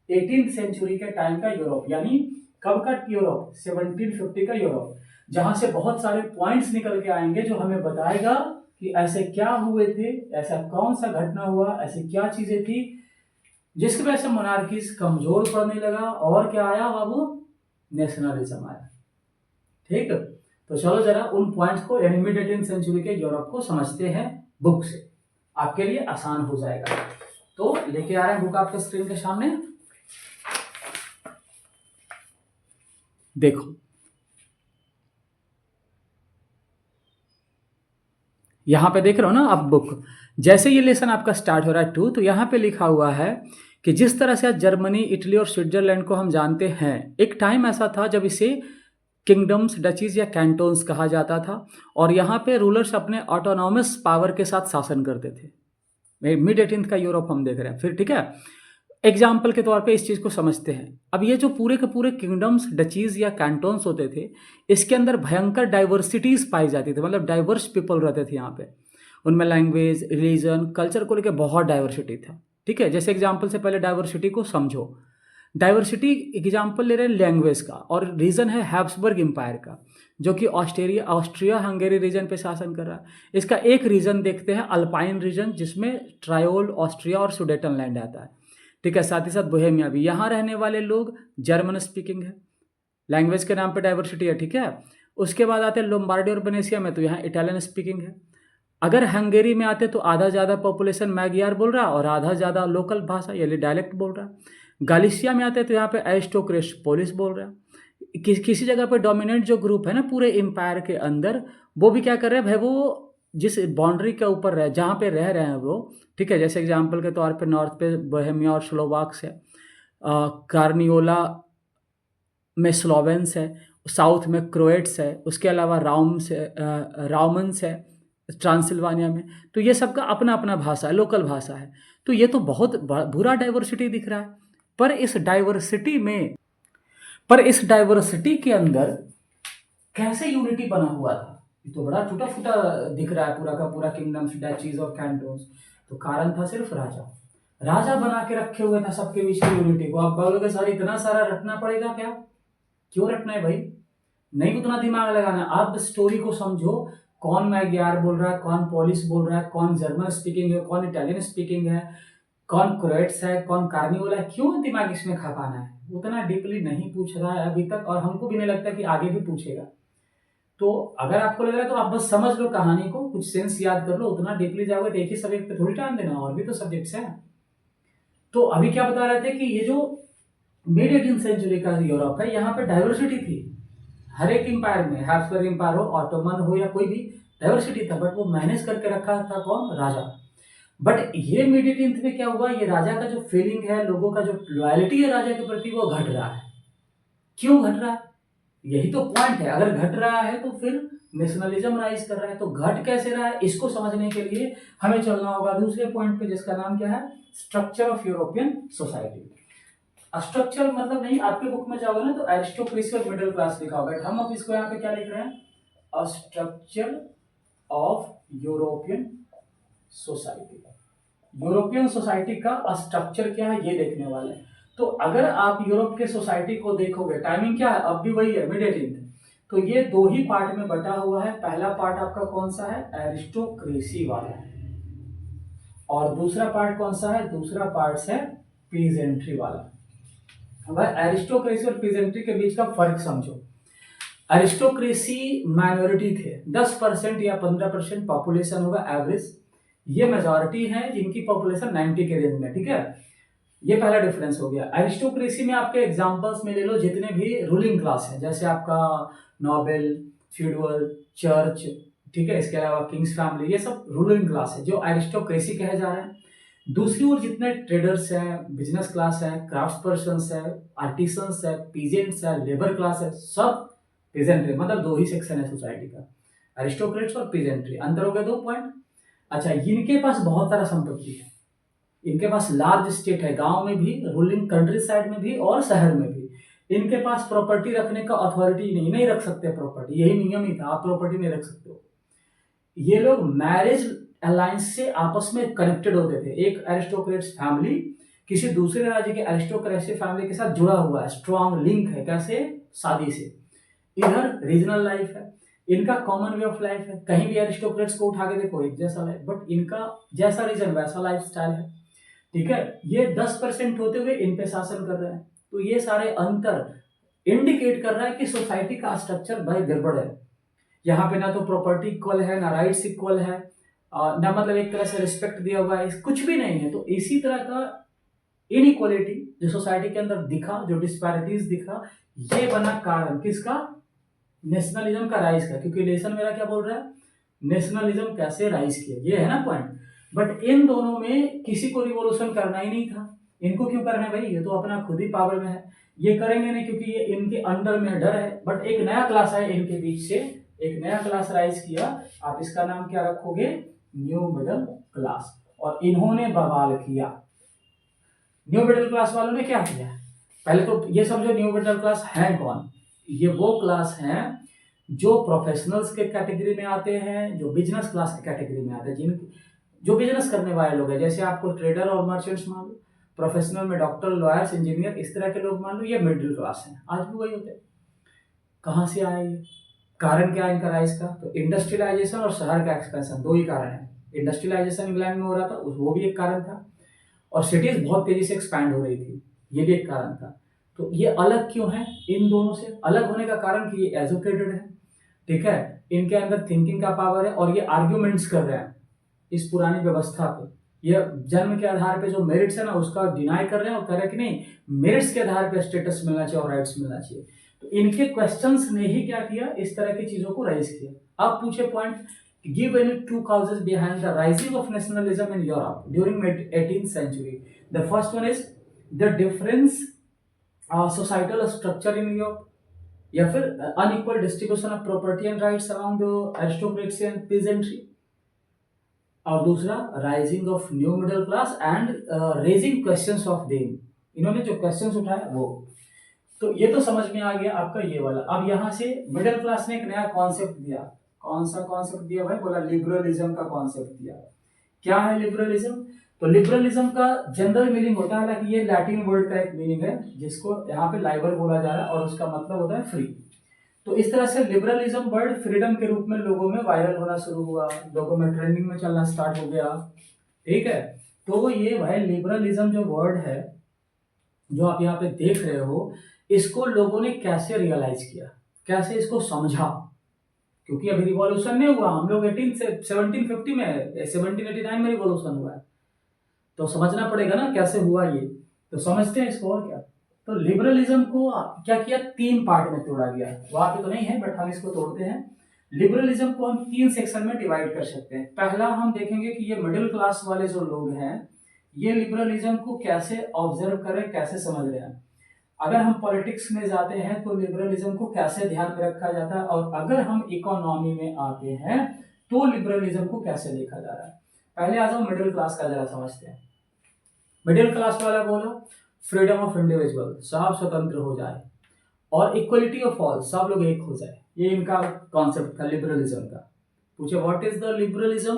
18th सेंचुरी के टाइम का यूरोप, यानी कब का यूरोप, 1750 का यूरोप, जहां से बहुत सारे पॉइंट्स निकल के आएंगे जो हमें बताएगा कि ऐसे क्या हुए थे, ऐसा कौन सा घटना हुआ, ऐसी क्या चीजें थी जिसकी वजह से मोनार्कीज कमजोर पड़ने लगा, और क्या आया बाबू, नेशनलिज्म आया। ठीक, तो चलो जरा उन पॉइंट्स को यानी मिड 18th सेंचुरी के यूरोप को समझते हैं बुक से, आपके लिए आसान हो जाएगा। तो लेके आ रहे हैं बुक आपके स्क्रीन के सामने, देखो यहां पे देख रहे हो ना आप बुक। जैसे ये लेसन आपका स्टार्ट हो रहा है 2, तो यहां पे लिखा हुआ है कि जिस तरह से आज जर्मनी, इटली और स्विट्जरलैंड को हम जानते हैं, एक टाइम ऐसा था जब इसे किंगडम्स, डचीज या कैंटोन्स कहा जाता था, और यहाँ पे रूलर्स अपने ऑटोनॉमस पावर के साथ शासन करते थे। मिड 18th का यूरोप हम देख रहे हैं फिर। ठीक है, एग्जाम्पल के तौर पे इस चीज़ को समझते हैं। अब ये जो पूरे के पूरे किंगडम्स, डचीज या कैंटोन्स होते थे, इसके अंदर भयंकर डाइवर्सिटीज पाई जाती थी, मतलब डाइवर्स पीपल रहते थे यहाँ पे। उनमें लैंग्वेज, रिलीजन, कल्चर को लेकर बहुत डाइवर्सिटी था। ठीक है, जैसे एग्जाम्पल से पहले डाइवर्सिटी को समझो। डाइवर्सिटी एग्जाम्पल ले रहे हैं लैंग्वेज का, और रीजन है हैब्सबर्ग एम्पायर का, जो कि ऑस्ट्रिया हंगेरी रीजन पे शासन कर रहा है। इसका एक रीजन देखते हैं, अल्पाइन रीजन, जिसमें ट्रायोल, ऑस्ट्रिया और सुडेटनलैंड आता है। ठीक है, साथ ही साथ बोहेमिया भी। यहाँ रहने वाले लोग जर्मन स्पीकिंग है, लैंग्वेज के नाम पे डाइवर्सिटी है। ठीक है, उसके बाद आते हैं लोम्बार्डी और वेनेशिया में, तो यहाँ इटालियन स्पीकिंग है। अगर हंगेरी में आते तो आधा ज़्यादा पॉपुलेशन मैगियार बोल रहा और आधा ज़्यादा लोकल भाषा यानी डायलेक्ट बोल रहा। गालिशिया में आते तो यहाँ पे एरिस्टोक्रेट्स पोलिश बोल रहा। किसी जगह पे डोमिनेंट जो ग्रुप है ना पूरे एम्पायर के अंदर, वो भी क्या कर रहे हैं भाई, वो जिस बाउंड्री के ऊपर रह जहाँ पे रह रहे हैं वो। ठीक है, जैसे एग्जाम्पल के तौर पे नॉर्थ पे बोहेमिया और स्लोवाक्स है, कार्नियोला में स्लोवेंस है, साउथ में क्रोएट्स है, उसके अलावा राउमन्स है ट्रांसिल्वानिया में। तो ये सबका अपना अपना भाषा है, लोकल भाषा है। तो ये तो बहुत बुरा डाइवर्सिटी दिख रहा है। पर इस डाइवर्सिटी के अंदर कैसे यूनिटी बना हुआ था, ये तो बड़ा टूटा फूटा दिख रहा है पूरा का पूरा किंगडम्स, डचीज और कैंटोन्स। तो कारण था सिर्फ राजा बना के रखे हुए था सबके बीच की यूनिटी को। आप बोलोगे सर इतना सारा रटना पड़ेगा क्या, क्यों रटना है भाई, नहीं उतना दिमाग लगाना। आप स्टोरी को समझो, कौन मैग्यार बोल रहा है, कौन पोलिश बोल रहा है, कौन जर्मन स्पीकिंग है, कौन इटालियन स्पीकिंग है, कौन क्रोएट्स है, कौन कार्निवल है, क्यों दिमाग इसमें खपाना है। उतना डीपली नहीं पूछ रहा है अभी तक, और हमको भी नहीं लगता कि आगे भी पूछेगा। तो अगर आपको लग रहा है तो आप बस समझ लो कहानी को, कुछ सेंस याद कर लो। उतना डीपली जाओगे तो एक ही सब्जेक्ट पे थोड़ी टाइम देना, और भी तो सब्जेक्ट्स हैं। तो अभी क्या बता रहे थे कि ये जो मिड 18th सेंचुरी का यूरोप है, यहाँ पे डाइवर्सिटी थी हर एक एम्पायर में, हैब्सबर्ग एम्पायर हो, ऑटोमन हो या कोई भी, डाइवर्सिटी था। बट वो मैनेज करके रखा था कौन, राजा। बट ये मिड 18th में क्या हुआ, ये राजा का जो फीलिंग है, लोगों का जो लॉयल्टी है राजा के प्रति, वो घट रहा है। क्यों घट रहा है, यही तो पॉइंट है। अगर घट रहा है तो फिर नेशनलिज्म राइज कर रहा है, तो घट कैसे रहा है, इसको समझने के लिए हमें चलना होगा दूसरे पॉइंट पे, जिसका नाम क्या है, structure of European society. Structure मतलब नहीं, आपके बुक में जाओगे ना तो एरिस्टोक्रेसी और मिडिल क्लास लिखा होगा। हम अब इसको यहाँ पे क्या लिख रहे हैं, structure of European society. European society का स्ट्रक्चर क्या है ये देखने वाले हैं। तो अगर आप यूरोप के सोसाइटी को देखोगे, टाइमिंग क्या है, अब भी वही है, मिड 18th। तो ये 2 ही पार्ट में बटा हुआ है। पहला पार्ट आपका कौन सा है, एरिस्टोक्रेसी वाला, और दूसरा पार्ट कौन सा है, दूसरा पार्ट है पीजेंट्री वाला। अब एरिस्टोक्रेसी और पीजेंट्री के बीच का फर्क समझो। एरिस्टोक्रेसी माइनॉरिटी थे, 10% या 15% पॉपुलेशन होगा एवरेज। ये मेजॉरिटी है जिनकी पॉपुलेशन 90 के रेंज में। ठीक है, ये पहला डिफरेंस हो गया। एरिस्टोक्रेसी में आपके एग्जांपल्स में ले लो जितने भी रूलिंग क्लास है, जैसे आपका नोबेल, फ्यूडल, चर्च, ठीक है। इसके अलावा किंग्स फैमिली, ये सब रूलिंग क्लास है जो एरिस्टोक्रेसी कहे जा रहे हैं। दूसरी ओर जितने ट्रेडर्स हैं, बिजनेस क्लास है, क्राफ्ट पर्सन है, आर्टिसंस है, पीजेंट्स है, लेबर क्लास है, सब पीजेंट्री, मतलब दो ही सेक्शन है सोसाइटी का, एरिस्टोक्रेट्स और पीजेंट्री। अंतर हो गया 2 पॉइंट। अच्छा, इनके पास बहुत सारा संपत्ति है, इनके पास लार्ज स्टेट है, गांव में भी, रूलिंग कंट्री साइड में भी और शहर में भी। इनके पास प्रॉपर्टी रखने का अथॉरिटी नहीं रख सकते प्रॉपर्टी, यही नियम ही था, आप प्रॉपर्टी नहीं रख सकते हो। ये लोग मैरिज अलायंस से आपस में कनेक्टेड होते थे। एक एरिस्टोक्रेट्स फैमिली किसी दूसरे राज्य के एरिस्टोक्रेसी फैमिली के साथ जुड़ा हुआ है, स्ट्रॉन्ग लिंक है, कैसे? शादी से। इधर रीजनल लाइफ है, इनका कॉमन वे ऑफ लाइफ है, कहीं भी एरिस्टोक्रेट्स को उठा के देखो एक जैसा लाइफ, बट इनका जैसा रीजन वैसा लाइफ स्टाइल है। ठीक है, ये 10% होते हुए इन पे शासन कर रहे हैं। तो ये सारे अंतर इंडिकेट कर रहा है कि सोसाइटी का स्ट्रक्चर भाई गड़बड़ है। यहाँ पे ना तो प्रॉपर्टी इक्वल है, ना राइट्स इक्वल है, ना मतलब एक तरह से रिस्पेक्ट दिया हुआ है, कुछ भी नहीं है। तो इसी तरह का इनइक्वालिटी जो सोसाइटी के अंदर दिखा, जो डिस्पैरिटीज दिखा, ये बना कारण किसका? नेशनलिज्म का राइज का। क्योंकि लेसन मेरा क्या बोल रहा है, नेशनलिज्म कैसे राइज किया, ये है ना पॉइंट। बट इन दोनों में किसी को रिवॉल्यूशन करना ही नहीं था। इनको क्यों करना है भाई, ये तो अपना खुद ही पावर में है, ये करेंगे नहीं क्योंकि ये इनके अंडर में डर है। बट एक नया क्लास है इनके बीच से, एक नया क्लास राइज किया, आप इसका नाम क्या रखोगे? New middle class. और इन्होंने बवाल किया। न्यू मिडिल क्लास वालों ने क्या किया? पहले तो ये समझो न्यू मिडिल क्लास है कौन। ये वो क्लास है जो प्रोफेशनल्स के कैटेगरी में आते हैं, जो बिजनेस क्लास के कैटेगरी में आते हैं, जिन जो बिजनेस करने वाले लोग हैं। जैसे आपको ट्रेडर और मर्चेंट्स मान लो, प्रोफेशनल में डॉक्टर, लॉयर्स, इंजीनियर, इस तरह के लोग मान लो, ये मिडिल क्लास है। आज भी वही होते हैं। कहाँ से आए ये? कारण क्या है इनका राइज का? तो इंडस्ट्रियलाइजेशन और शहर का एक्सपेंशन, दो ही कारण है। इंडस्ट्रियलाइजेशन इंग्लैंड में हो रहा था, वो भी एक कारण था, और सिटीज बहुत तेजी से एक्सपैंड हो रही थी, ये भी एक कारण था। तो ये अलग क्यों है? इन दोनों से अलग होने का कारण कि ये एजुकेटेड है, ठीक है, इनके अंदर थिंकिंग का पावर है, और ये आर्ग्यूमेंट्स कर रहे हैं इस पुरानी व्यवस्था पे। ये जन्म के आधार पे जो मेरिट्स है ना, उसका डिनाई कर रहे हैं और कह रहे हैं कि नहीं, मेरिट्स के आधार पे स्टेटस मिलना चाहिए और राइट्स मिलना चाहिए। तो इनके क्वेश्चंस ने ही क्या किया, इस तरह की चीजों को राइज किया। अब पूछे point, give any two causes behind the rising of nationalism in Europe during 18th century. The first one is the difference societal structure in Europe, या फिर unequal distribution of property and rights among the aristocracy and peasantry, और दूसरा rising of new middle class and raising questions of them. इन्होंने जो questions उठाए वो, तो ये तो समझ में आ गया आपका ये वाला। अब यहाँ से मिडिल क्लास ने एक नया कॉन्सेप्ट दिया। कौन सा कॉन्सेप्ट दिया भाई? बोला लिबरलिज्म का कॉन्सेप्ट दिया। क्या है लिबरलिज्म? तो लिबरलिज्म का जनरल मीनिंग होता है, हालांकि ये लैटिन वर्ड का एक मीनिंग है जिसको यहाँ पे लाइबर बोला जा रहा है, और उसका मतलब होता है फ्री। तो इस तरह से लिबरलिज्म वर्ड फ्रीडम के रूप में लोगों में वायरल होना शुरू हुआ, लोगों में ट्रेंडिंग में चलना स्टार्ट हो गया, ठीक है। तो ये भाई लिबरलिज्म जो वर्ड है, जो आप यहाँ पे देख रहे हो, इसको लोगों ने कैसे रियलाइज किया, कैसे इसको समझा? क्योंकि अभी रिवॉल्यूशन नहीं हुआ, हम लोग 1750 में, 1789 में रिवॉल्यूशन हुआ है, तो समझना पड़ेगा ना कैसे हुआ ये। तो समझते हैं इसको, और क्या। तो लिबरलिज्म को क्या किया, 3 पार्ट में तोड़ा गया। वहां पे तो नहीं है, बट हम इसको तोड़ते हैं। लिबरलिज्म को हम 3 सेक्शन में डिवाइड कर सकते हैं। पहला हम देखेंगे कि ये मिडिल क्लास वाले जो लोग हैं, ये लिबरलिज्म को कैसे ऑब्जर्व करें, कैसे समझ रहे हैं। अगर हम पॉलिटिक्स में जाते हैं तो लिबरलिज्म को कैसे ध्यान में रखा जाता है, और अगर हम इकोनॉमी में आते हैं तो लिबरलिज्म को कैसे देखा जा रहा है। पहले आ जाओ मिडिल क्लास का, जरा समझते हैं। मिडिल क्लास वाला बोलो फ्रीडम ऑफ इंडिविजुअल, सब स्वतंत्र हो जाए, और इक्वलिटी ऑफ ऑल, सब लोग एक हो जाए। ये इनका कॉन्सेप्ट था लिबरलिज्म का। पूछे what is the liberalism,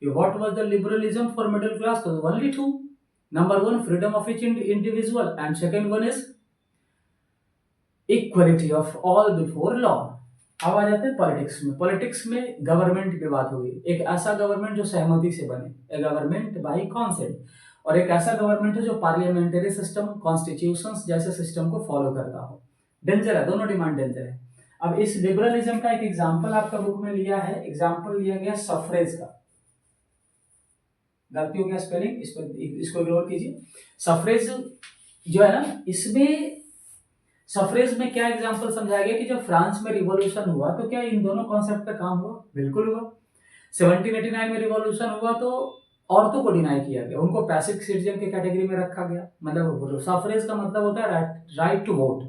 what was the liberalism for middle class? तो only two. Number 1 freedom of each individual, and second one is equality of all before law. अब आ जाते हैं पॉलिटिक्स में। पॉलिटिक्स में गवर्नमेंट की बात होगी, एक ऐसा गवर्नमेंट जो सहमति से बने, ए गवर्नमेंट बाय कॉन्सेंट, और एक ऐसा गवर्नमेंट है जो पार्लियामेंटरी सिस्टम, कॉन्स्टिट्यूशंस जैसे सिस्टम को फॉलो करता हो। डेंजर है, दोनों डिमांड डेंजर है। अब इस लिबरलिज्म का एक एग्जांपल आपका बुक में लिया है, एग्जांपल लिया गया सफरेज का। गलती हो गया स्पेलिंग, इसको इग्नोर कीजिए। सफरेज जो है ना, इसमें सफरेज में क्या एग्जांपल समझाया गया कि जब फ्रांस में रिवॉल्यूशन हुआ तो क्या इन दोनों कॉन्सेप्ट पे काम हुआ? बिल्कुल हुआ। 1789 में रिवॉल्यूशन हुआ तो औरतों को डिनाई किया गया, उनको पैसिव सिटीजन के कैटेगरी में रखा गया। मतलब सफरेज का मतलब होता है राइट टू वोट,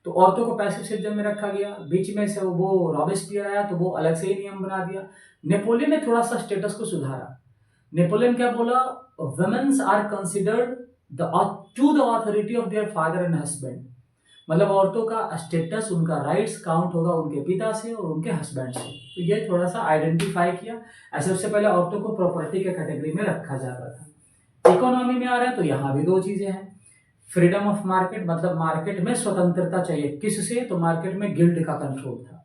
तो औरतों को पैसिव सिटीजन में रखा गया। बीच में से वो रॉबेस्पियर आया तो वो अलग से ही नियम बना दिया। नेपोलियन ने थोड़ा सा स्टेटस को सुधारा। नेपोलियन क्या बोला? Women's are considered the to the authority of their father and husband. मतलब औरतों का स्टेटस, उनका राइट्स काउंट होगा उनके पिता से और उनके हस्बैंड से। तो ये थोड़ा सा आइडेंटिफाई किया। ऐसे उससे पहले औरतों को प्रॉपर्टी के कैटेगरी में रखा जाता था। इकोनॉमी में आ रहा है तो यहाँ भी दो चीजें हैं। फ्रीडम ऑफ मार्केट, मतलब मार्केट में स्वतंत्रता चाहिए। किससे? तो मार्केट में गिल्ड का कंट्रोल था।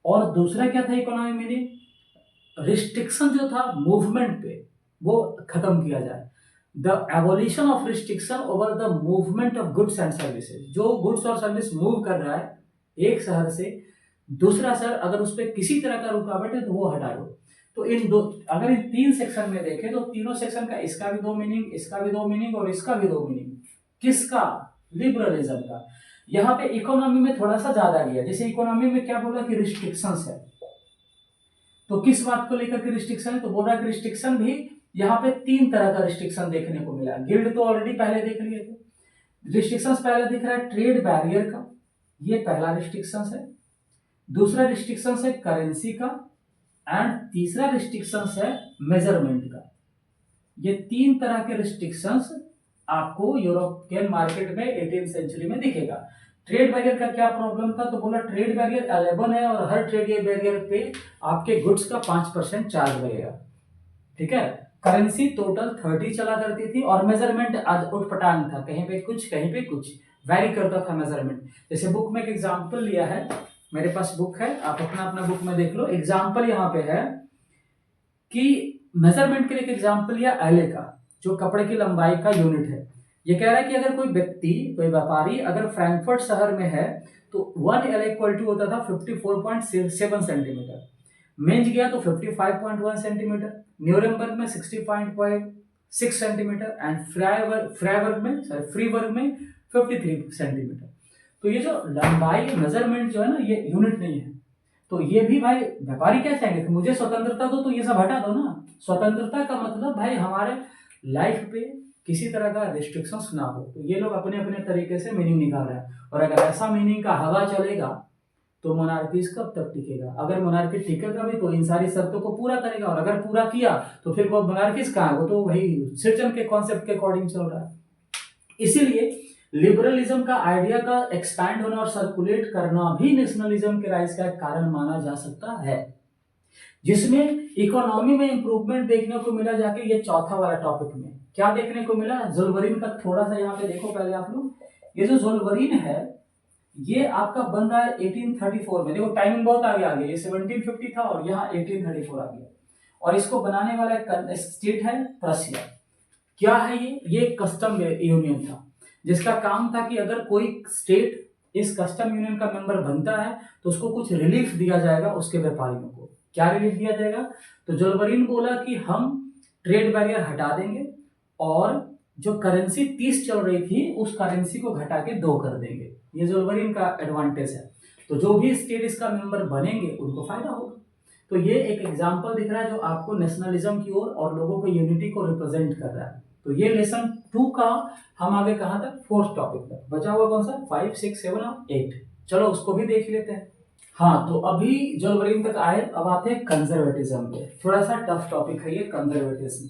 और दूसरा क्या था इकोनॉमी में? रिस्ट्रिक्शन जो था मूवमेंट पे, वो खत्म किया जाए। The abolition of restriction over the movement of goods and services. जो गुड्स और सर्विस मूव कर रहा है एक शहर से दूसरा शहर, अगर उस पर किसी तरह का रुकावट है तो वो हटा दो। तो इन दो, अगर इन तीन सेक्शन में देखें तो तीनों सेक्शन का, इसका भी दो मीनिंग, इसका भी दो मीनिंग और इसका भी दो मीनिंग। किसका? लिबरलिज्म का। यहाँ पे इकोनॉमी में थोड़ा सा ज्यादा गया। जैसे इकोनॉमी में क्या बोला कि रिस्ट्रिक्शंस है, तो किस बात को लेकर के रिस्ट्रिक्शन है? तो बोल रहा है कि रिस्ट्रिक्शन भी यहाँ पे तीन तरह का रिस्ट्रिक्शन देखने को मिला। गिल्ड तो ऑलरेडी पहले देख लिए थे। रिस्ट्रिक्शन पहले दिख रहा है ट्रेड बैरियर का, ये पहला रिस्ट्रिक्शन है। दूसरा रिस्ट्रिक्शन है करेंसी का, एंड तीसरा रिस्ट्रिक्शन है मेजरमेंट का। ये तीन तरह के रिस्ट्रिक्शंस आपको यूरोपियन मार्केट में 18th सेंचुरी में दिखेगा। ट्रेड बैरियर का क्या प्रॉब्लम था? तो बोला ट्रेड बैरियर 11 है और हर ट्रेड बैरियर पे आपके गुड्स का 5% चार्ज लगेगा। ठीक है। करेंसी टोटल 30 चला करती थी और मेजरमेंट आज उठपटांग था, कहीं पे कुछ कहीं पे कुछ वैरी करता था मेजरमेंट। जैसे बुक में एक एग्जांपल लिया है, मेरे पास बुक है, आप अपना अपना बुक में देख लो। एग्जांपल यहाँ पे है कि मेजरमेंट के लिए एक एग्जांपल लिया एले का, जो कपड़े की लंबाई का यूनिट है। ये कह रहा है कि अगर कोई व्यक्ति, कोई व्यापारी अगर फ्रैंकफर्ट शहर में है तो 1 एल इक्वल टू होता था 54.7 सेंटीमीटर। मेंज गया तो 55.1 सेंटीमीटर, न्यूरेमबर्ग में 60.6 सेंटीमीटर एंड फ्राइबर्ग में फ्रीबर्ग में 53 सेंटीमीटर। तो ये जो लंबाई मेजरमेंट जो है ना, ये यूनिट नहीं है। तो ये भी भाई व्यापारी क्या चाहेंगे कि मुझे स्वतंत्रता दो, तो ये सब हटा दो ना। स्वतंत्रता का मतलब भाई हमारे लाइफ पे किसी तरह का रिस्ट्रिक्शंस ना हो। तो ये लोग अपने अपने तरीके से मीनिंग निकाल रहे हैं। और अगर ऐसा मीनिंग का हवा चलेगा तो मोनार्कीज कब तक टिकेगा? अगर मोनार्की टिकेगा भी तो इन सारी शर्तों को पूरा करेगा, और अगर पूरा किया तो फिर वो मोनार्कीज कहाँ है? वो तो भाई सिटीजन के कॉन्सेप्ट के अकॉर्डिंग चल रहा है। इसीलिए लिबरलिज्म का आइडिया का एक्सपैंड होना और सर्कुलेट करना भी नेशनलिज्म के राइज का एक कारण माना जा सकता है, जिसमें इकोनॉमी में इंप्रूवमेंट देखने को मिला। जाके ये चौथा वाला टॉपिक में क्या देखने को मिला? ज़ुल्वरीन का थोड़ा सा यहाँ पे देखो पहले आप लोग। ये जो ज़ुल्वरीन है ये आपका बन रहा है 1834 में। देखो टाइमिंग बहुत आगे आ गया, ये 1750 था और यहाँ 1834 आ गया। और इसको बनाने वाला एक स्टेट है प्रशिया। क्या है ये एक कस्टम यूनियन था, जिसका काम था कि अगर कोई स्टेट इस कस्टम यूनियन का मेंबर बनता है तो उसको कुछ रिलीफ दिया जाएगा उसके व्यापारियों को। क्या रिलीफ दिया जाएगा? तो जोल्वरीन बोला कि हम ट्रेड बैरियर हटा देंगे और जो करेंसी 30 चल रही थी उस करेंसी को घटा के 2 कर देंगे। ये जोल्वरीन का एडवांटेज है। तो जो भी स्टेट इसका मेंबर बनेंगे उनको फायदा होगा। तो ये एक एग्जाम्पल दिख रहा है जो आपको नेशनलिज्म की ओर और लोगों को यूनिटी को रिप्रेजेंट कर रहा है। तो ये लेसन 2 का हम आगे कहां तक? 4th टॉपिक तक। बचा हुआ कौन सा? 5, 6, 7 और 8। चलो उसको भी देख लेते हैं। हाँ, तो अभी जोल्वरीन तक आए, अब आते हैं कंजर्वेटिज्म पे। थोड़ा सा टफ टॉपिक है ये कंजर्वेटिज्म।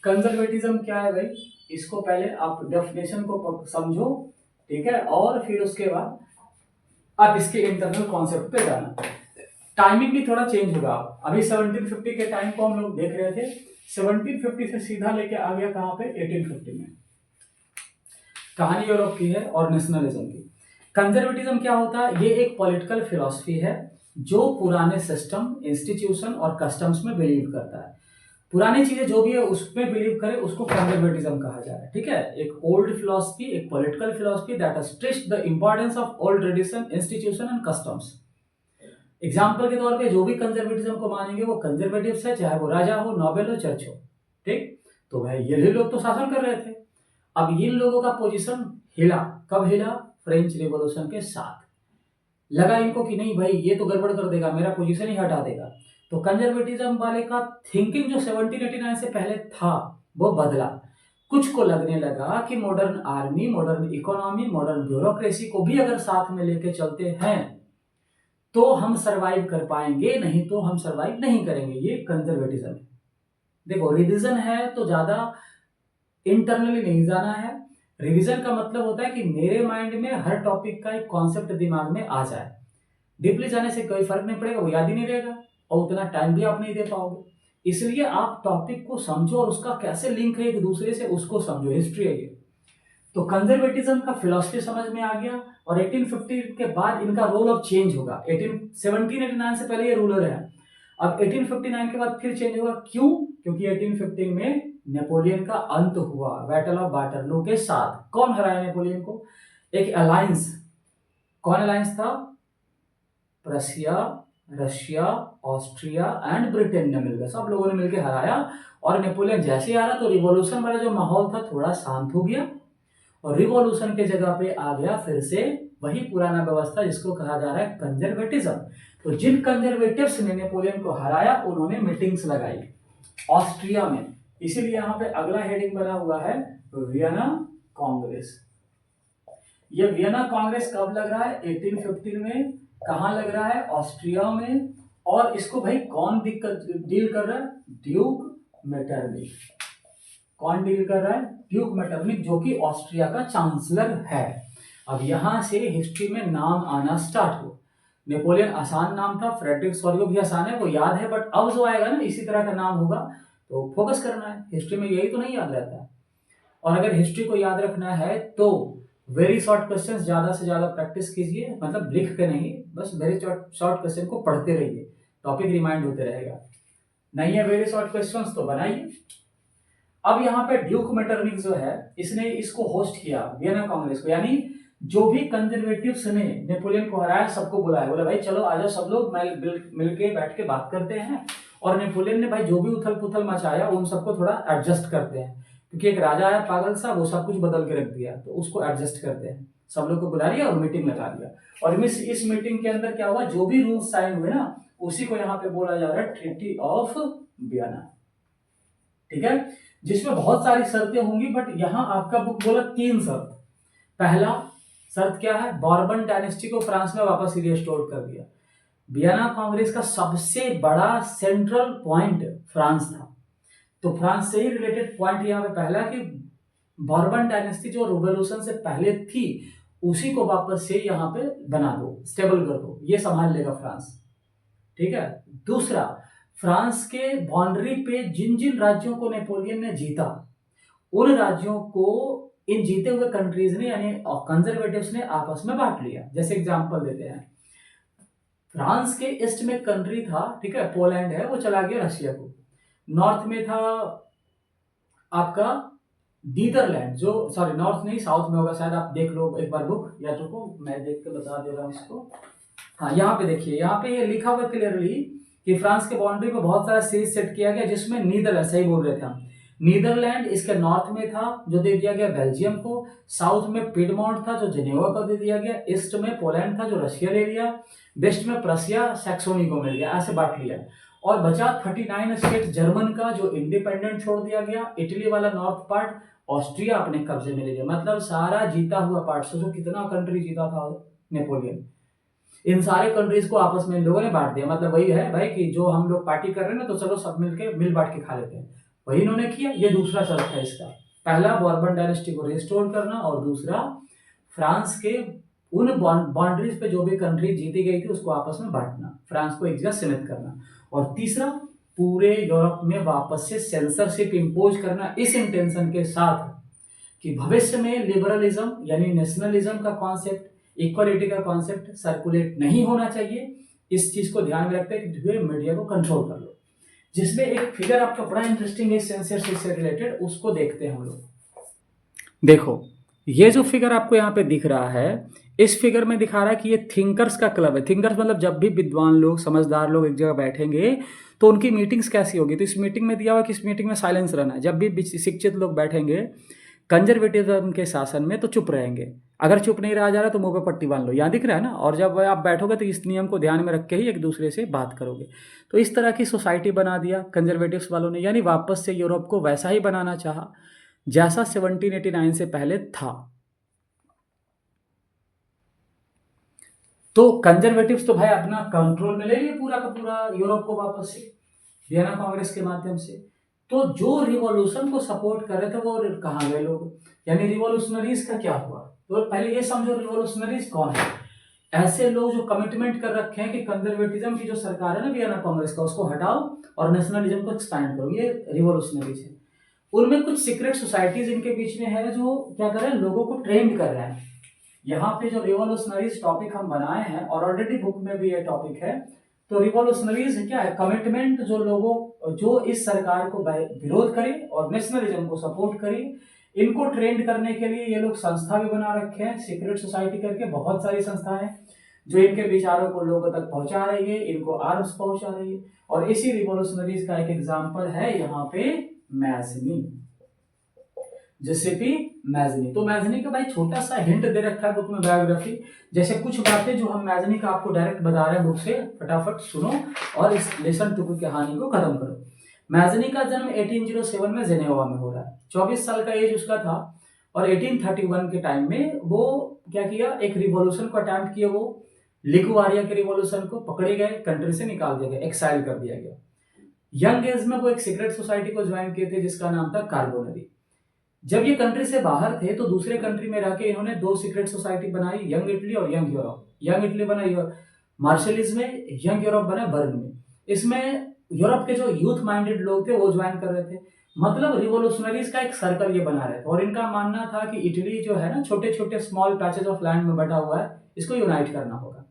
कंजर्वेटिज्म क्या है भाई? इसको पहले आप डेफिनेशन को समझो, ठीक है, और फिर उसके बाद आप इसके इंटरनल कॉन्सेप्ट पे जाना। टाइमिंग भी थोड़ा चेंज होगा। अभी 1750 के टाइम को हम लोग देख रहे थे, 1750 से सीधा लेके आ गया कहां पे? 1850 में। कहानी यूरोप की है और नेशनलिज्म की। कंजर्वेटिज्म क्या होता है? ये एक पॉलिटिकल फिलॉसफी है जो पुराने सिस्टम, इंस्टीट्यूशन और कस्टम्स में बिलीव करता है। पुरानी चीजें जो भी है उसमें बिलीव करे उसको कंजर्वेटिज्म कहा जा रहा है। ठीक है, एक ओल्ड फिलॉसफी, एक political philosophy that has stressed the importance of old tradition, institution and customs. Example के तौर पे जो भी कंजर्वेटिज्म को मानेंगे वो कंजर्वेटिव्स है, चाहे वो राजा हो, नोबेल हो, चर्च हो। ठीक, तो भाई ये लोग तो शासन कर रहे थे। अब इन लोगों का पोजीशन हिला, कब हिला? फ्रेंच रिवॉल्यूशन के साथ। लगा इनको कि नहीं भाई ये तो गड़बड़ कर देगा, मेरा पोजीशन ही हटा देगा, तो कंजर्वेटिज्म वाले का थिंकिंग जो 1789 से पहले था वो बदला। कुछ को लगने लगा कि modern army, modern economy, modern bureaucracy को भी अगर साथ में लेके चलते हैं तो हम सरवाइव कर पाएंगे, नहीं तो हम सरवाइव नहीं करेंगे। ये कंजर्वेटिज्म है। देखो रिविजन है तो ज्यादा इंटरनली नहीं जाना है। रिवीजन का मतलब होता है कि मेरे माइंड में हर टॉपिक का एक कॉन्सेप्ट दिमाग में आ जाए। डीपली जाने से कोई फर्क नहीं पड़ेगा, वो याद ही नहीं रहेगा और उतना टाइम भी आप नहीं दे पाओगे। इसलिए आप टॉपिक को समझो और उसका कैसे लिंक है एक दूसरे से उसको समझो। हिस्ट्री है ये। तो कंजर्वेटिज्म का फिलॉसफी समझ में आ गया और 1850 के बाद इनका रोल अब चेंज होगा। 1789 से पहले ये रूलर है, अब 1859 के बाद फिर चेंज होगा। क्यों? क्योंकि 1815 में नेपोलियन का अंत हुआ बैटल ऑफ वाटरलू के साथ। कौन हराया नेपोलियन को? एक अलायंस। कौन अलायंस था? Prussia, Russia, Austria and Britain ने मिलकर, सब लोगों ने मिलकर हराया। और नेपोलियन जैसे ही आ रहा तो रिवॉल्यूशन वाला जो माहौल था थोड़ा शांत हो गया और रिवॉल्यूशन के जगह पे आ गया फिर से वही पुराना व्यवस्था जिसको कहा जा रहा है कंजर्वेटिज्म। तो जिन कंजर्वेटिव्स ने नेपोलियन को हराया उन्होंने मीटिंग्स लगाई ऑस्ट्रिया में। इसीलिए यहाँ पे अगला हेडिंग बना हुआ है वियना कांग्रेस। ये वियना कांग्रेस कब लग रहा है? 1815 में। कहाँ लग रहा है? ऑस्ट्रिया में। और इसको भाई कौन डील कर रहा है? Duke Metternich. कौन डील कर रहा है? ड्यूक मेटरनिक, जो कि ऑस्ट्रिया का चांसलर है। अब यहां से हिस्ट्री में नाम आना स्टार्ट हो। नेपोलियन आसान नाम था, फ्रेडरिक सोरियो भी आसान है, वो याद है, बट अब जो आएगा ना इसी तरह का नाम होगा तो फोकस करना है। हिस्ट्री में यही तो नहीं याद रहता है। और अगर हिस्ट्री को याद रखना है तो वेरी शॉर्ट क्वेश्चंस ज्यादा से ज्यादा प्रैक्टिस कीजिए, मतलब लिख के नहीं, बस वेरी शॉर्ट क्वेश्चन को पढ़ते रहिए, टॉपिक रिमाइंड होते रहेगा। नहीं है वेरी शॉर्ट क्वेश्चंस तो बनाइए। अब यहाँ पे ड्यूक मेटरनिक जो है इसने इसको होस्ट किया वियना कांग्रेस को, यानी जो भी कंजर्वेटिव्स ने नेपोलियन को हराया सबको बुलाया, बोला भाई चलो आ जाओ सब लोग मिलके बैठ के बात करते हैं। और नेपोलियन ने भाई जो भी उथल पुथल मचाया उन सबको थोड़ा एडजस्ट करते हैं, क्योंकि एक राजा आया पागल सा, वो सब कुछ बदल के रख दिया, तो उसको एडजस्ट करते हैं। सब लोग को बुला लिया और मीटिंग लगा दिया। और इस मीटिंग के अंदर क्या हुआ? जो भी रूल्स साइन हुए ना उसी को यहाँ पे बोला जा रहा है ट्रीटी ऑफ वियना। ठीक है, जिसमें बहुत सारी शर्तें होंगी, बट यहां आपका बुक बोला 3 शर्त। पहला शर्त क्या है? बॉर्बन डायनेस्टी को फ्रांस में वापस रिस्टोर कर दिया। वियना कांग्रेस का सबसे बड़ा सेंट्रल पॉइंट फ्रांस था, तो फ्रांस से ही रिलेटेड पॉइंट यहाँ पे पहला कि बॉर्बन डायनेस्टी जो रिवॉल्यूशन से पहले थी उसी को वापस से यहाँ पे बना दो, स्टेबल कर दो, ये संभाल लेगा फ्रांस। ठीक है। दूसरा, फ्रांस के बाउंड्री पे जिन जिन राज्यों को नेपोलियन ने जीता उन राज्यों को इन जीते हुए कंट्रीज ने यानी कंजर्वेटिव्स ने आपस में बांट लिया। जैसे एग्जांपल देते हैं, फ्रांस के ईस्ट में कंट्री था, ठीक है, पोलैंड है, वो चला गया रशिया को। नॉर्थ में था आपका नीदरलैंड, जो सॉरी नॉर्थ नहीं साउथ में होगा शायद, आप देख लो एक बार बुक, या तो मैं देख के बता दे रहा हूँ इसको। हाँ यहाँ पे देखिए, यहाँ पे ये लिखा हुआ क्लियरली कि फ्रांस के बाउंड्री पे बहुत सारा सीरीज सेट किया गया, जिसमें नीदरलैंड, सही बोल रहे थे हम, नीदरलैंड इसके नॉर्थ में था जो दे दिया गया बेल्जियम को, साउथ में पिडमोंट था जो जेनेवा को दे दिया गया, ईस्ट में पोलैंड था जो रशिया ले लिया, वेस्ट में प्रसिया सैक्सोनी को मिल गया, ऐसे बांट लिया। और बचा 39 स्टेट जर्मन का जो इंडिपेंडेंट छोड़ दिया गया, इटली वाला नॉर्थ पार्ट ऑस्ट्रिया अपने कब्जे में ले लिया। मतलब सारा जीता हुआ पार्ट, सोचो कितना कंट्री जीता था नेपोलियन, इन सारे कंट्रीज को आपस में इन लोगों ने बांट दिया। मतलब वही है भाई कि जो हम लोग पार्टी कर रहे हैं ना, तो चलो सब मिलके मिल बांट के खा लेते हैं, वही इन्होंने किया। ये दूसरा शर्त है इसका, पहला बॉर्बन डायनेस्टी को रिस्टोर करना, और दूसरा फ्रांस के उन बाउंड्रीज पे जो भी कंट्री जीती गई थी उसको आपस में बांटना, फ्रांस को एक जगह सीमित करना, और तीसरा पूरे यूरोप में वापस से सेंसरशिप इंपोज करना, इस इंटेंशन के साथ कि भविष्य में लिबरलिज्म यानी नेशनलिज्म का कॉन्सेप्ट, इक्वालिटी का कॉन्सेप्ट सर्कुलेट नहीं होना चाहिए। इस चीज को ध्यान में रखते हुए मीडिया को कंट्रोल कर लो। जिसमें एक फिगर आपका बड़ा इंटरेस्टिंग है सेंसरशिप से रिलेटेड, उसको देखते हैं हम लोग। देखो ये जो फिगर आपको यहाँ पे दिख रहा है, इस फिगर में दिखा रहा है कि ये थिंकर्स का क्लब है। थिंकर्स मतलब जब भी विद्वान लोग, समझदार लोग एक जगह बैठेंगे तो उनकी मीटिंग्स कैसी होगी। तो इस मीटिंग में दिया हुआ कि इस मीटिंग में साइलेंस रहना है। जब भी शिक्षित लोग बैठेंगे कंजर्वेटिज्म के शासन में तो चुप रहेंगे, अगर चुप नहीं रहा जा रहा तो मुंह पे पट्टी बांध लो, यहाँ दिख रहा है ना। और जब आप बैठोगे तो इस नियम को ध्यान में रख के ही एक दूसरे से बात करोगे। तो इस तरह की सोसाइटी बना दिया कंजर्वेटिव्स वालों ने, यानी वापस से यूरोप को वैसा ही बनाना चाहा जैसा 1789 से पहले था। तो कंजर्वेटिव्स तो भाई अपना कंट्रोल में ले लिए पूरा का पूरा यूरोप को वापस से, वियना कांग्रेस के माध्यम से। तो जो रिवॉल्यूशन को सपोर्ट कर रहे थे वो कहाँ गए लोग, यानी रिवॉल्यूशनरीज का क्या हुआ। तो पहले ये समझो रिवॉल्यूशनरीज कौन है। ऐसे लोग जो कमिटमेंट कर रखे हैं कि कंजर्वेटिज्म की जो सरकार है ना वियना कांग्रेस का, उसको हटाओ और नेशनलिज्म को एक्सपैंड करो, ये रिवॉल्यूशनरीज है। उनमें कुछ सीक्रेट सोसाइटीज इनके बीच में है जो क्या कर रहे हैं, लोगों को ट्रेंड कर रहे हैं। यहाँ पे जो रिवॉल्यूशनरीज टॉपिक हम बनाए हैं और ऑलरेडी बुक में भी ये टॉपिक है। तो रिवॉल्यूशनरीज क्या है, कमिटमेंट जो लोगों जो इस सरकार को विरोध करे और नेशनलिज्म को सपोर्ट करे, इनको ट्रेंड करने के लिए ये लोग संस्था भी बना रखे हैं, सीक्रेट सोसाइटी करके बहुत सारी संस्थाएं हैं जो इनके विचारों को लोगों तक पहुंचा रही है, इनको आर्म्स पहुंचा रही है। और इसी रिवॉल्यूशनरीज का एक एग्जाम्पल है यहाँ पे मैज़नी, जिसेपी मैज़नी। तो मैज़नी का भाई छोटा सा हिंट दे रखा है बुक में, बायोग्राफी जैसे कुछ बातें जो हम मैज़नी का आपको डायरेक्ट बता रहे हैं बुक से, फटाफट सुनो और इस लेसन 2 की कहानी को खत्म करो। मैज़नी का जन्म 1807 में जेनेवा में हो रहा है, 24 साल का एज उसका था। और 1831 के टाइम में वो क्या किया, एक रिवॉल्यूशन को अटेम्प्ट किया, वो लिगुआरिया के रिवॉल्यूशन को, पकड़े गए, कंट्री से निकाल दिया गया, एक्साइल कर दिया गया। यंग एज में वो एक सीक्रेट सोसाइटी को ज्वाइन किए थे जिसका नाम था कार्बोनरी। जब ये कंट्री से बाहर थे तो दूसरे कंट्री में रह के इन्होंने 2 सीक्रेट सोसाइटी बनाई, यंग इटली और यंग यूरोप। यंग इटली बना मार्शलिज में, यंग यूरोप बना बर्न में। इसमें यूरोप के जो यूथ माइंडेड लोग थे वो ज्वाइन कर रहे थे, मतलब रिवोल्यूशनरीज का एक सर्कल ये बना रहे थे। और इनका मानना था कि इटली जो है ना, छोटे छोटे स्मॉल पैचेज ऑफ लैंड में बटा हुआ है, इसको यूनाइट करना होगा।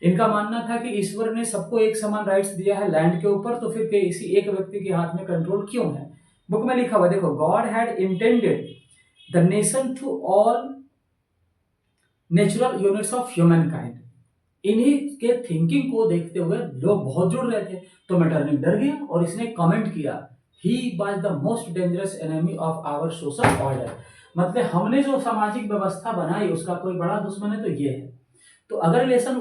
इनका मानना था कि ईश्वर ने सबको एक समान राइट्स दिया है लैंड के ऊपर, तो फिर किसी एक व्यक्ति के हाथ में कंट्रोल क्यों है। बुक में लिखा हुआ देखो, god had intended the nation to all natural units of human kind. इन्हीं के थिंकिंग को देखते हुए लोग बहुत जुड़ रहे थे। तो मेटरनिक डर गया और इसने कमेंट किया, he was the most dangerous enemy of our social order. मतलब हमने जो सामाजिक व्यवस्था बनाई उसका कोई बड़ा दुश्मन है तो ये है। तो अगर लेसन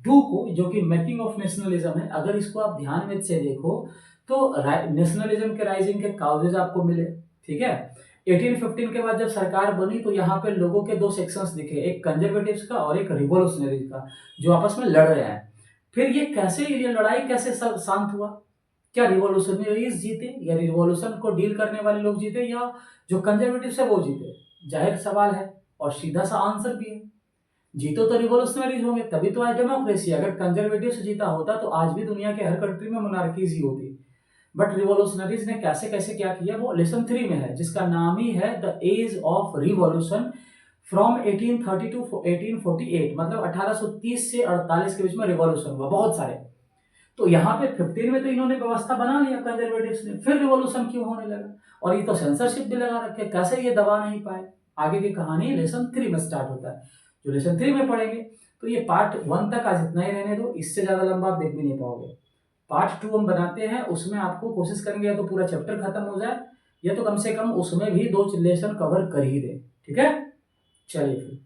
2 को, जो कि मेकिंग ऑफ नेशनलिज्म है, अगर इसको आप ध्यान में से देखो तो नेशनलिज्म के राइजिंग के काउजेज आपको मिले, ठीक है। 1815 के बाद जब सरकार बनी तो यहाँ पे लोगों के 2 सेक्शंस दिखे, एक कंजर्वेटिव्स का और एक रिवोल्यूशनरीज का, जो आपस में लड़ रहे हैं। फिर ये कैसे, ये लड़ाई कैसे शांत हुआ, क्या रिवोल्यूशनरीज जीते या रिवोल्यूशन को डील करने वाले लोग जीते या जो कंजर्वेटिव्स है वो जीते। जाहिर सवाल है और सीधा सा आंसर भी है, जीतो तो रिवोल्यूशनरीज होंगे, तभी तो आज डेमोक्रेसी। अगर कंजर्वेटिव से जीता होता तो आज भी दुनिया के हर कंट्री में मोनार्कीज ही होती। बट रिवोल्यूशनरीज ने कैसे कैसे क्या किया वो लेसन 3 में है, जिसका नाम ही है the age of revolution from 1830 to 1848। मतलब 1830 से 48 के बीच में रिवॉल्यूशन हुआ बहुत सारे। तो यहाँ पे 15 में तो इन्होंने व्यवस्था बना लिया कंजर्वेटिव्स ने, फिर रिवॉल्यूशन क्यों होने लगा। और ये तो सेंसरशिप भी लगा रखे, कैसे ये दबा नहीं पाए। आगे की कहानी लेसन 3 में स्टार्ट होता है, जो लेसन 3 में पढ़ेंगे। तो ये पार्ट 1 तक आज इतना ही रहने दो, इससे ज्यादा लंबा आप देख भी नहीं पाओगे। पार्ट 2 हम बनाते हैं, उसमें आपको कोशिश करेंगे या तो पूरा चैप्टर खत्म हो जाए या तो कम से कम उसमें भी 2 लेसन कवर कर ही दे, ठीक है। चलिए फिर।